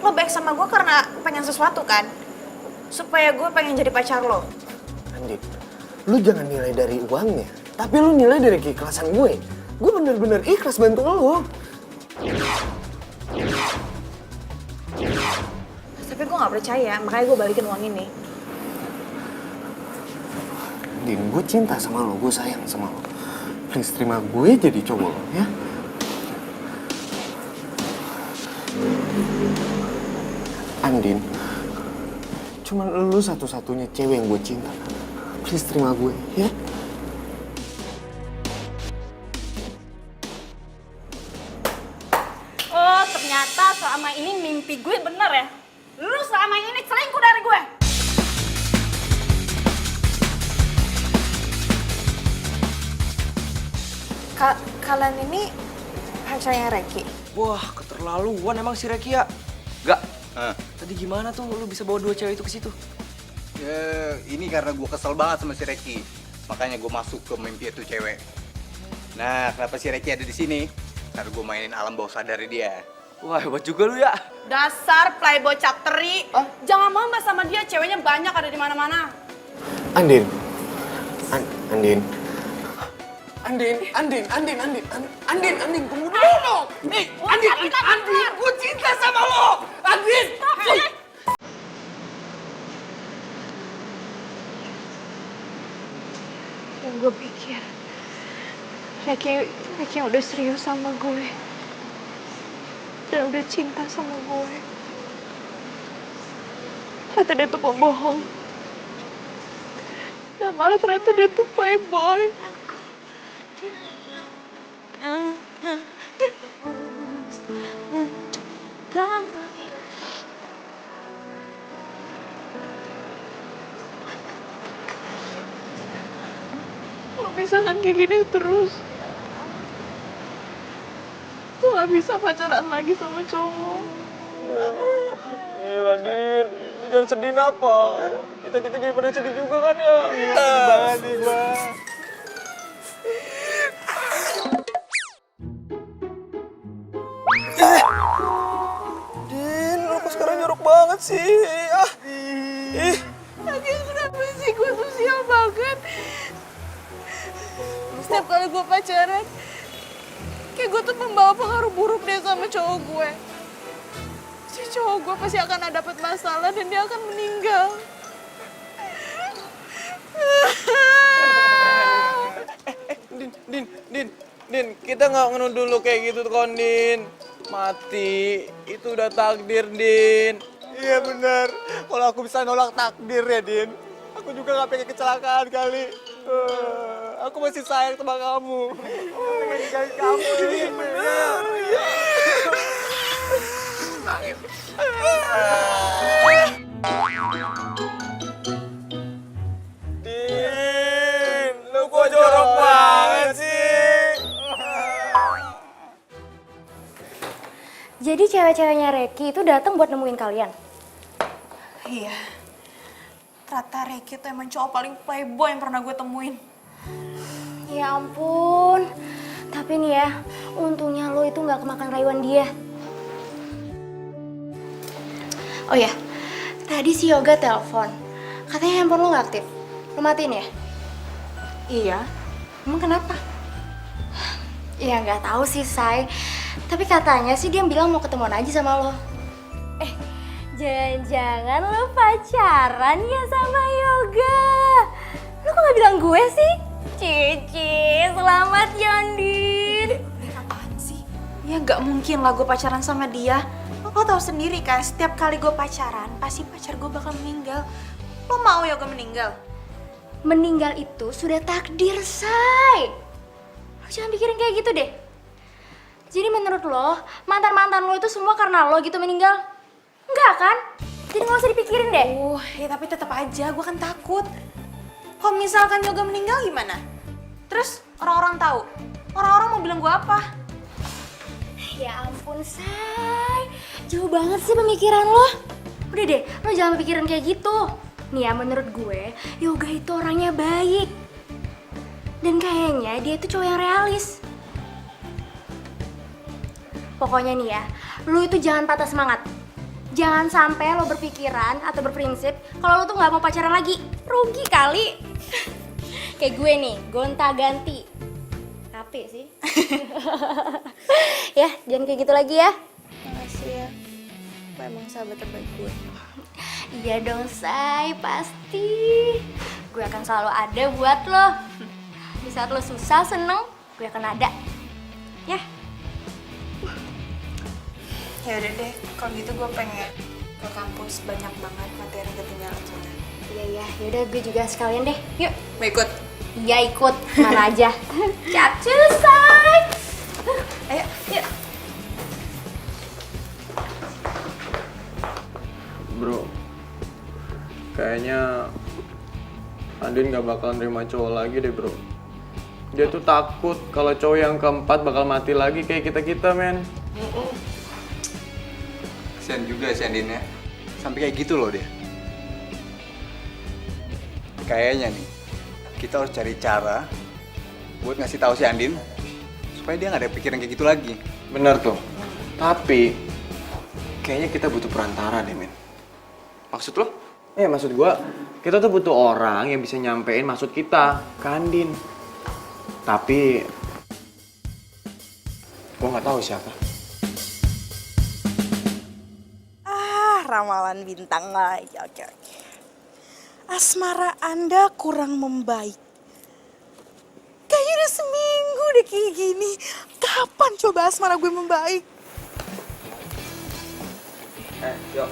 [SPEAKER 11] Lo baik sama gue karena pengen sesuatu kan? Supaya gue pengen jadi pacar lo.
[SPEAKER 7] Andin, lu jangan nilai dari uangnya, tapi lu nilai dari keikhlasan gue. Gue bener-bener ikhlas bantu lo.
[SPEAKER 11] Tapi gue nggak percaya, makanya gue balikin uang ini.
[SPEAKER 7] Din, gue cinta sama lo, gue sayang sama lo. Please terima gue jadi cowok lo, ya. Andin, cuman lu satu-satunya cewek yang gue cinta. Please terima gue, ya.
[SPEAKER 9] Oh, ternyata selama ini mimpi gue bener ya. Lu selama ini selingkuh dari gue.
[SPEAKER 11] Kalian ini pacarnya Reki?
[SPEAKER 8] Wah, keterlaluan emang si Reki ya. Gak. Tadi gimana tuh lu bisa bawa 2 cewek itu ke situ?
[SPEAKER 10] Ya, ini karena gue kesel banget sama si Reki. Makanya gue masuk ke mimpi itu cewek. Nah, kenapa si Reki ada di sini? Karena gue mainin alam bawah sadar dia.
[SPEAKER 8] Wah, hebat juga lu ya.
[SPEAKER 9] Dasar playboy capteri. Jangan mamba sama dia, ceweknya banyak ada di mana-mana.
[SPEAKER 7] Andin. Andin, tunggu dulu. Nih, Andin, gue cinta sama lo. Andin.
[SPEAKER 11] Yang gue pikir, Reki udah serius sama gue. Dan udah cinta sama gue. Ternyata dia tuh pembohong. Dan malah ternyata dia tuh playboy. Lo bisa kan kayak gini terus? Gue gak bisa pacaran lagi sama cowok.
[SPEAKER 5] Iya, Din. Jangan sedih apa. Kita jadi pada sedih juga kan ya. Sedih banget nih gue. Din, lu kok sekarang jorok banget sih?
[SPEAKER 9] Lagi kenapa sih gue tuh sial banget? Setiap kali gue pacaran, kayak gue tuh membawa pengaruh buruk deh sama cowok gue. Si cowok gue pasti akan dapet masalah dan dia akan meninggal.
[SPEAKER 5] Din, kita nggak ngenuduh lu kayak gitu kon, Din. Mati, itu udah takdir, Din.
[SPEAKER 10] Iya bener. Kalau aku bisa nolak takdir ya, Din. Aku juga gak pengen kecelakaan kali. Aku masih sayang sama kamu. Pengen ninggalin kamu, Din. Bener. Nangis.
[SPEAKER 5] Din, lu kok jorok banget sih?
[SPEAKER 4] Jadi cewek-ceweknya Reki itu datang buat nemuin kalian?
[SPEAKER 11] Iya. Ternyata Reki tuh emang cowok paling playboy yang pernah gue temuin.
[SPEAKER 4] Ya ampun. Tapi nih ya, untungnya lo itu nggak kemakan rayuan dia. Oh ya, tadi si Yoga telepon. Katanya handphone lo nggak aktif. Lo matiin ya?
[SPEAKER 11] Iya. Emang kenapa?
[SPEAKER 4] Ya nggak tahu sih, Say. Tapi katanya sih dia bilang mau ketemuan aja sama lo. Jangan-jangan lo pacaran ya sama Yoga? Lo kok gak bilang gue sih? Cici, selamat ya, Andin.
[SPEAKER 11] Apaan sih? Ya gak mungkin lah gue pacaran sama dia. Lo tau sendiri kan, setiap kali gue pacaran, pasti pacar gue bakal meninggal. Lo mau Yoga meninggal?
[SPEAKER 4] Meninggal itu sudah takdir, Say. Lo jangan pikirin kayak gitu deh. Jadi menurut lo, mantan-mantan lo itu semua karena lo gitu meninggal? Enggak kan? Jadi gak usah dipikirin deh.
[SPEAKER 11] Ya tapi tetap aja, gue kan takut. Kalau misalkan Yoga meninggal gimana? Terus orang-orang tahu? Orang-orang mau bilang gue apa?
[SPEAKER 4] Ya ampun, Say. Jauh banget sih pemikiran lo. Udah deh, lo jangan pikirin kayak gitu. Nih ya, menurut gue, Yoga itu orangnya baik. Dan kayaknya dia itu cowok yang realis. Pokoknya nih ya, lu itu jangan patah semangat. Jangan sampai lo berpikiran atau berprinsip kalau lo tuh nggak mau pacaran lagi. Rugi kali. Kayak gue nih, gonta-ganti. Capek sih. Ya, jangan kayak gitu lagi ya.
[SPEAKER 11] Makasih ya. Lo emang sahabat terbaik gue.
[SPEAKER 4] Iya dong, Say, pasti. Gue akan selalu ada buat lo. Di saat lo susah, seneng, gue akan ada. Ya.
[SPEAKER 11] Ya udah deh, kalau gitu gue pengen ke kampus, banyak banget materi ketinggalan soalnya.
[SPEAKER 4] Iya, yaudah gue juga sekalian deh. Yuk.
[SPEAKER 11] Mau ikut?
[SPEAKER 4] Iya ikut, mana aja. Capcus, Say.
[SPEAKER 11] Ayo, yuk.
[SPEAKER 5] Bro, kayaknya Andin gak bakal nerima cowok lagi deh bro. Dia tuh takut kalau cowok yang keempat bakal mati lagi kayak kita-kita, men.
[SPEAKER 10] Kasian juga si Andin ya. Sampai kayak gitu loh dia. Kayaknya nih, kita harus cari cara buat ngasih tahu si Andin supaya dia nggak ada pikiran kayak gitu lagi.
[SPEAKER 5] Bener tuh. Tapi kayaknya kita butuh perantara deh, men.
[SPEAKER 10] Maksud lo?
[SPEAKER 5] Maksud gua, kita tuh butuh orang yang bisa nyampein maksud kita ke Andin. Tapi gua nggak tahu siapa.
[SPEAKER 14] Ramalan bintang lagi. Oke. Asmara Anda kurang membaik. Kayaknya udah seminggu deh kayak gini. Kapan coba asmara gue membaik?
[SPEAKER 8] Yo.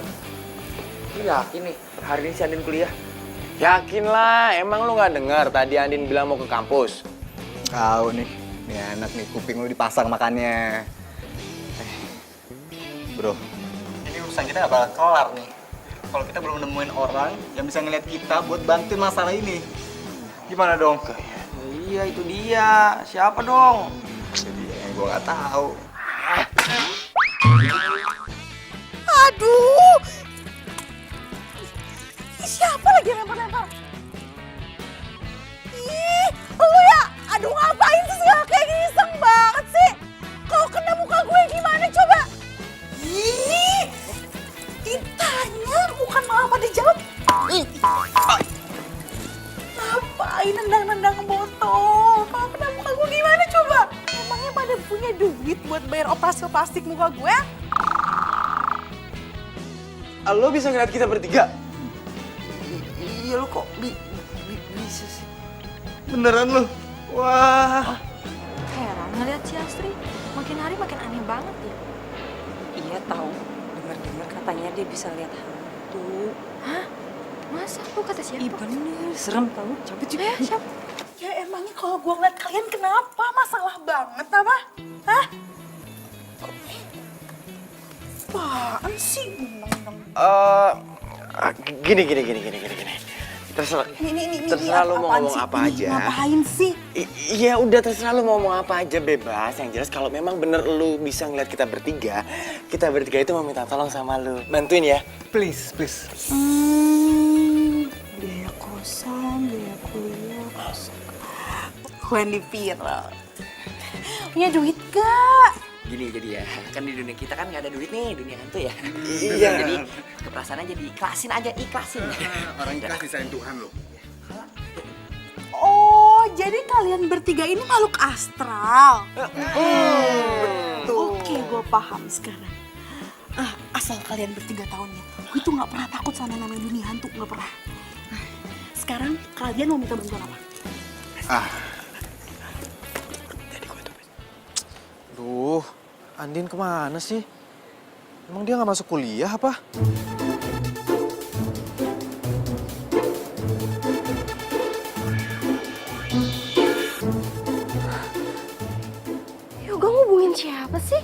[SPEAKER 8] Lu yakin nih hari ini si Andin kuliah?
[SPEAKER 3] Yakin lah, emang lu nggak dengar tadi Andin bilang mau ke kampus?
[SPEAKER 10] Tahu nih anak nih kuping lu dipasang makannya. Bro, ini urusan kita nggak bakal kelar nih kalau kita belum nemuin orang yang bisa ngeliat kita buat bantuin masalah ini. Gimana dong?
[SPEAKER 8] Iya itu dia, siapa dong?
[SPEAKER 10] Jadi yang gue nggak tahu.
[SPEAKER 14] Aduh! Siapa lagi yang lempar-lempar? Ih, lu ya! Aduh ngapain sih segala kayak gini, iseng banget sih! Kalau kena muka gue gimana coba? Ih! Ditanya bukan malah pada jawab. Ngapain nendang-nendang botol? Kalau kena muka gue gimana coba? Emangnya pada punya duit buat bayar operasi plastik muka gue?
[SPEAKER 3] Lo bisa ngeliat kita bertiga?
[SPEAKER 8] Iya lu kok bisa sih?
[SPEAKER 3] Beneran lo? Wah.
[SPEAKER 9] Heran ngeliat si Astri, makin hari makin aneh banget ya.
[SPEAKER 15] Iya tahu, dengar-dengar katanya dia bisa lihat hantu.
[SPEAKER 9] Hah? Masa? Lu kata siapa?
[SPEAKER 15] Ih bener, serem tahu. Cabut juga.
[SPEAKER 9] Siapa?
[SPEAKER 14] Ya emangnya kalau gue ngeliat kalian kenapa? Masalah banget apa? Hah? Apaan sih?
[SPEAKER 3] Gini. Terserah lo mau ngomong apa aja.
[SPEAKER 14] Ngapain sih?
[SPEAKER 3] Iya udah terserah lo mau ngomong apa aja, bebas. Yang jelas kalau memang bener lo bisa ngeliat kita bertiga itu mau minta tolong sama lo. Bantuin ya.
[SPEAKER 10] Please.
[SPEAKER 14] Biaya kosan, biaya kuliah, kosan. Wendy Pira. Punya duit gak?
[SPEAKER 8] Gini jadi ya, kan di dunia kita kan nggak ada duit nih, dunia hantu ya.
[SPEAKER 3] Iya.
[SPEAKER 8] Jadi keperasaannya jadi ikhlasin.
[SPEAKER 10] Orang ikhlas disayang Tuhan lo.
[SPEAKER 14] Oh, jadi kalian bertiga ini makhluk astral.
[SPEAKER 10] Betul.
[SPEAKER 14] Oke, gue paham sekarang. Asal kalian bertiga tahunnya, gue tuh nggak pernah takut sama namanya dunia hantu, nggak pernah. Sekarang kalian mau minta bantuan apa?
[SPEAKER 13] Duh, Andin kemana sih? Emang dia nggak masuk kuliah apa?
[SPEAKER 2] Yoga ngubungin siapa sih?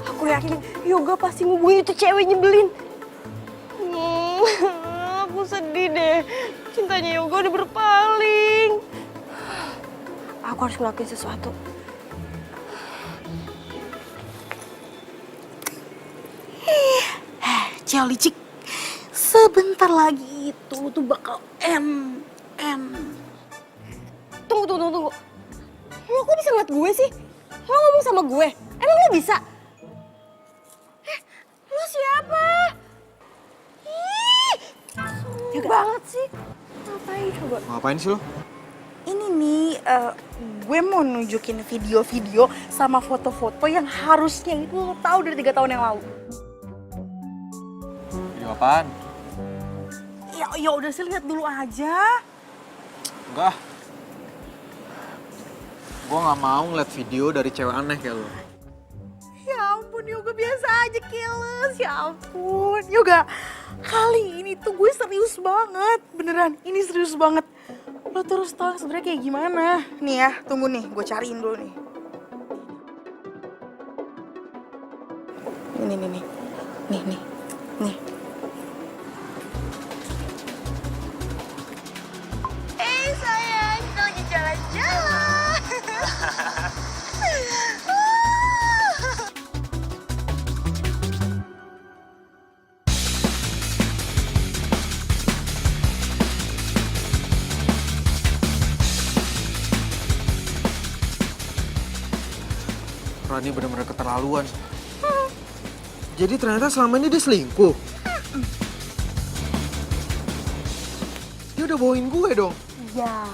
[SPEAKER 2] Aku yakin Yoga pasti ngubungin itu cewek nyebelin. Aku sedih deh. Cintanya Yoga udah berpaling. Aku harus ngelakuin sesuatu.
[SPEAKER 14] Cel licik, sebentar lagi itu tuh bakal Tunggu.
[SPEAKER 9] Lo kok bisa ngeliat gue sih? Lo ngomong sama gue? Emang lo bisa? Lo siapa? Ih, sombong banget sih. Ngapain coba?
[SPEAKER 13] Ngapain sih lo?
[SPEAKER 14] Ini nih, gue mau nunjukin video-video sama foto-foto yang harusnya itu lo tahu dari 3 tahun yang lalu.
[SPEAKER 13] Video apaan?
[SPEAKER 14] Ya udah sih, lihat dulu aja.
[SPEAKER 13] Enggak. Gue gak mau ngeliat video dari cewek aneh kayak lo.
[SPEAKER 14] Ya ampun Yoga, biasa aja keles. Ya ampun Yoga, kali ini tuh gue serius banget. Beneran, ini serius banget. Lo terus tau sebenarnya kayak gimana. Nih ya, tunggu nih, gue cariin dulu nih. Nih. Sayang, kita lagi jalan-jalan.
[SPEAKER 13] Rani bener-bener keterlaluan. Jadi ternyata selama ini dia selingkuh. Dia udah bawain gue dong.
[SPEAKER 14] Ya.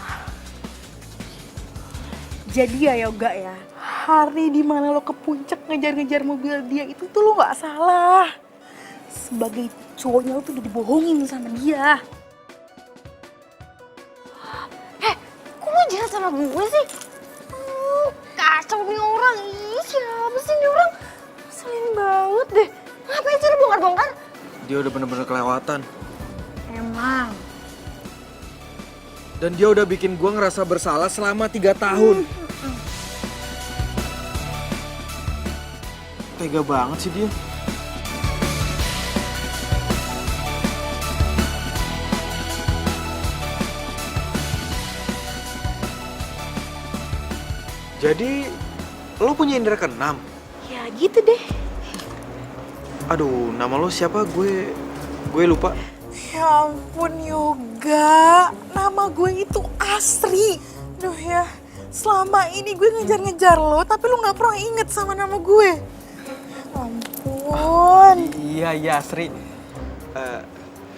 [SPEAKER 14] Jadi ya Yoga ya, hari dimana lo ke puncak ngejar-ngejar mobil dia itu tuh lo gak salah. Sebagai cowoknya lo tuh udah dibohongin sama dia.
[SPEAKER 9] Kok lo jahat sama gue sih? Kacau nih orang. Ih, siapa sih nih orang? Ngeselin banget deh. Ngapain sih lo bongkar-bongkar?
[SPEAKER 13] Dia udah bener-bener kelewatan.
[SPEAKER 14] Emang.
[SPEAKER 13] Dan dia udah bikin gue ngerasa bersalah selama 3 tahun. Tega banget sih dia. Jadi, lo punya indera keenam?
[SPEAKER 14] Ya gitu deh.
[SPEAKER 13] Aduh, nama lo siapa? Gue lupa.
[SPEAKER 14] Ya ampun Yoga, nama gue itu Asri. Duh ya, selama ini gue ngejar-ngejar lo, tapi lo gak pernah inget sama nama gue. Ampun.
[SPEAKER 13] Iya Asri.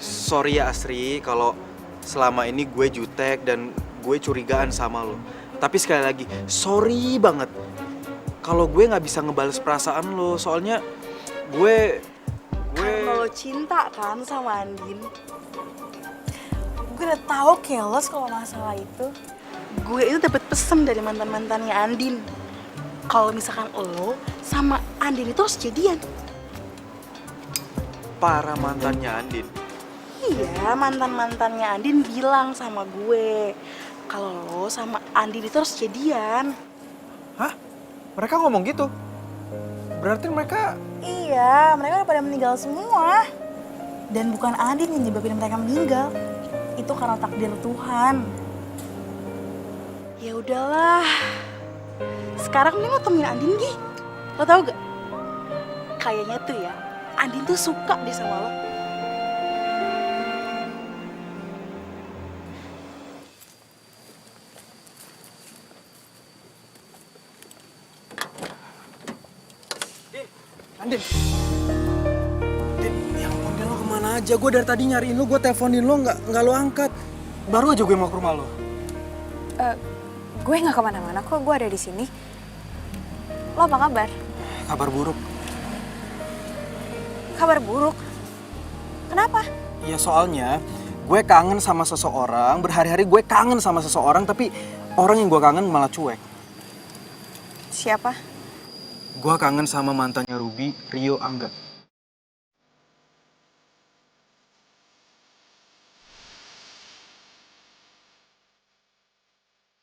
[SPEAKER 13] Sorry ya Asri, kalau selama ini gue jutek dan gue curigaan sama lo. Tapi sekali lagi, sorry banget kalau gue nggak bisa ngebales perasaan lo. Soalnya gue
[SPEAKER 14] Karena lo cinta kan sama Andin. Gue udah tahu keles kalau masalah itu. Gue itu dapat pesan dari mantannya Andin. Kalau misalkan lo sama Andin itu harus jadian.
[SPEAKER 13] para mantannya Andin.
[SPEAKER 14] Iya, mantannya Andin bilang sama gue kalau lo sama Andin itu harus jadian.
[SPEAKER 13] Hah? Mereka ngomong gitu? Berarti mereka...
[SPEAKER 14] Iya, mereka udah pada meninggal semua. Dan bukan Andin yang nyebabin mereka meninggal. Itu karena takdir Tuhan. Ya udahlah. Sekarang mending lo temuin Andin, Gi. Lo tau gak? Kayaknya tuh ya, Andin tuh suka deh sama lo.
[SPEAKER 13] Andin, ya ampun, lo kemana aja? Gue dari tadi nyariin lo, gue teleponin lo, nggak lo angkat. Baru aja gue mau ke rumah lo.
[SPEAKER 11] Gue nggak kemana-mana kok, gue ada di sini. Lo apa kabar?
[SPEAKER 13] Kabar buruk.
[SPEAKER 11] Kabar buruk? Kenapa?
[SPEAKER 13] Ya soalnya gue kangen sama seseorang, berhari-hari gue kangen sama seseorang, tapi orang yang gue kangen malah cuek.
[SPEAKER 11] Siapa?
[SPEAKER 13] Gue kangen sama mantannya Ruby, Rio Angga.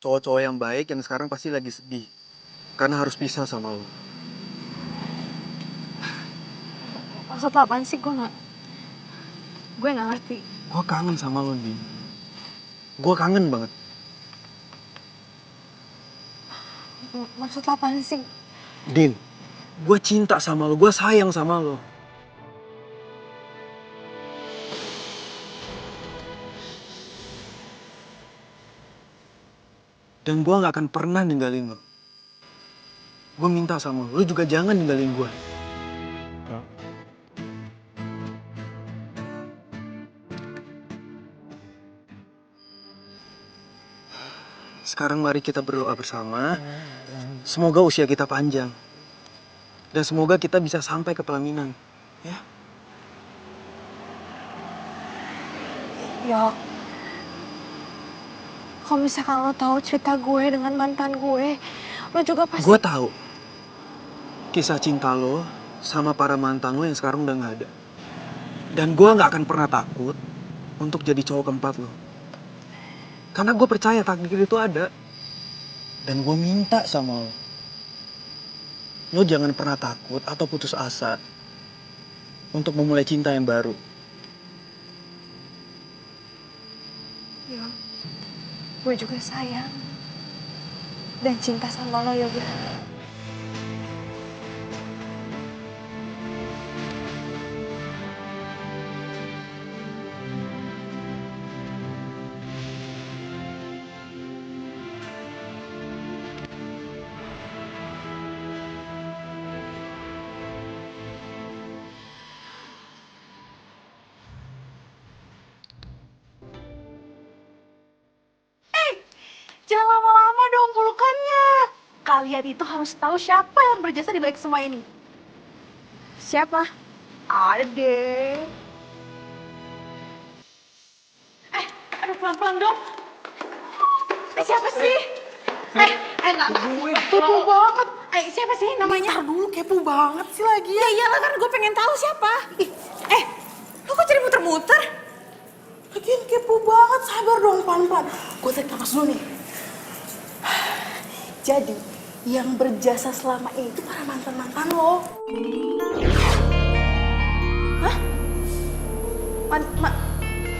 [SPEAKER 13] Cowok-cowok yang baik yang sekarang pasti lagi sedih. Karena harus pisah sama lo.
[SPEAKER 11] Maksud lo apaan sih? Gue nggak ngerti.
[SPEAKER 13] Gue kangen sama lo, Din. Gue kangen banget.
[SPEAKER 11] Maksud lo apaan sih?
[SPEAKER 13] Din, gue cinta sama lo, gue sayang sama lo. Dan gue gak akan pernah ninggalin lo. Gue minta sama lo juga jangan ninggalin gue. Sekarang mari kita berdoa bersama. Semoga usia kita panjang. Dan semoga kita bisa sampai ke pelaminan. Ya?
[SPEAKER 9] Yok, kalau misalkan lo tahu cerita gue dengan mantan gue, lo juga pasti...
[SPEAKER 13] Gue tahu kisah cinta lo sama para mantan lo yang sekarang udah gak ada. Dan gue gak akan pernah takut untuk jadi cowok keempat lo. Karena gue percaya takdir itu ada. Dan gue minta sama lo. Lo jangan pernah takut atau putus asa untuk memulai cinta yang baru.
[SPEAKER 9] Yok, gue juga sayang dan cinta sama lo, Yoga. Jangan lama-lama dong pelukannya. Kalian itu harus tahu siapa yang berjasa di balik semua ini. Siapa? Ada deh. Aduh pelan-pelan dong. Siapa sih? Kepo banget. Siapa sih namanya? Ntar dulu, kepo banget sih lagi. Ya iyalah kan gue pengen tahu siapa. Lo kok jadi muter-muter? Lagian kepo banget, sabar dong pelan-pelan. Gue tarik nafas dulu nih. Jadi, yang berjasa selama ini itu para mantan-mantan lo. Hah?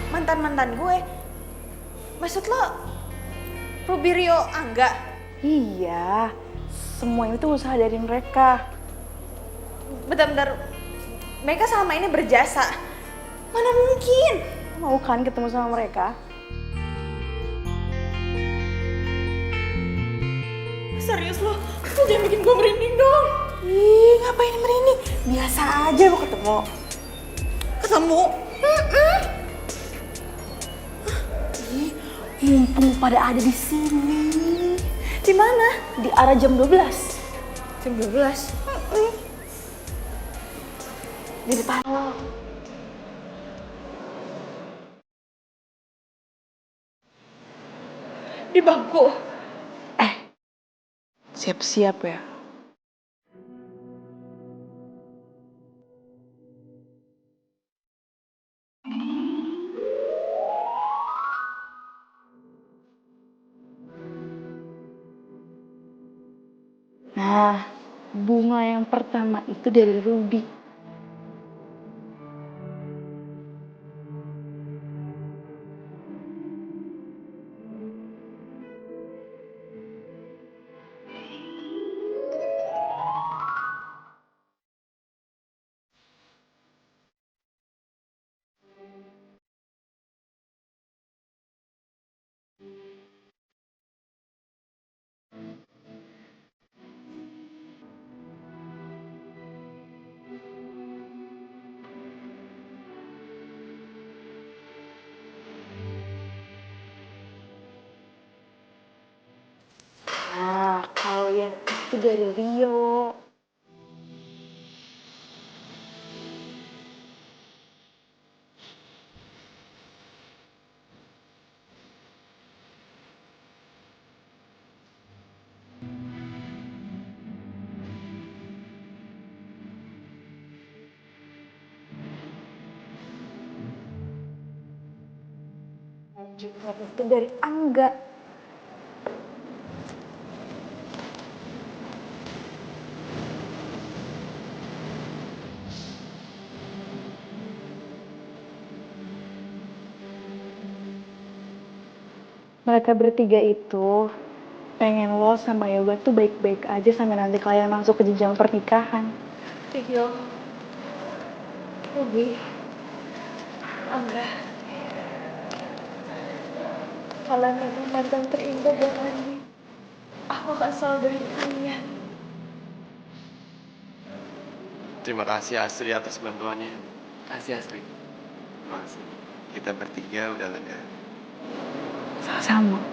[SPEAKER 9] Mantan-mantan gue? Maksud lo, Ruby, Rio, Angga? Iya, semua itu usaha dari mereka. Bentar-bentar, mereka selama ini berjasa. Mana mungkin? Mau kan ketemu sama mereka? Serius lo? Lo jangan bikin gue merinding dong. Ih, ngapain merinding? Biasa aja lo ketemu. Ketemu? Ih, mumpung pada ada di sini. Di mana? Di arah jam 12. Jam 12? Di depan lo. Di bangku. Siap-siap ya. Nah, bunga yang pertama itu dari Ruby. Nah, kalau yang itu dari Rio. Juga itu dari Angga. Mereka bertiga itu pengen lo sama Yoga tuh baik-baik aja sampai nanti kalian masuk ke jenjang pernikahan. Rio, Ruby, Angga, kalian memang mantan terindah buat Andi.
[SPEAKER 2] Aku akan selalu doain kalian.
[SPEAKER 5] Terima kasih Asri atas bantuannya. Kasih Asri. Makasih. Kita bertiga udah lega.
[SPEAKER 2] Sama-sama.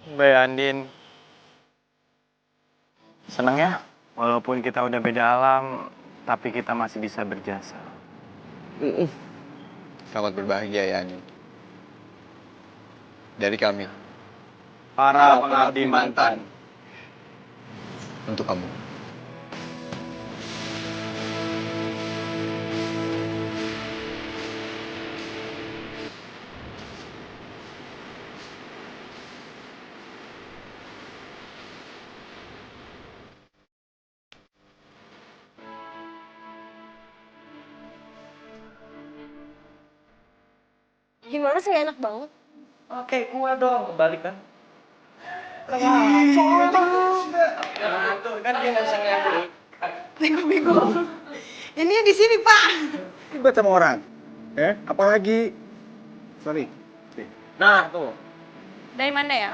[SPEAKER 5] Mbak Andin, seneng ya? Walaupun kita udah beda alam, tapi kita masih bisa berjasa.
[SPEAKER 16] Selamat berbahagia ya, Andin. Dari kami.
[SPEAKER 5] Para pengabdi mantan.
[SPEAKER 16] Untuk kamu.
[SPEAKER 2] Gimana sih, enak banget?
[SPEAKER 5] Oke, gua dong. Balik kan? Tuh kan dia nggak bisa ngeliat.
[SPEAKER 14] Bego. Ini di sini, Pak.
[SPEAKER 10] Ribet sama orang. Apalagi sorry.
[SPEAKER 5] Nah, tuh.
[SPEAKER 11] Dari mana ya?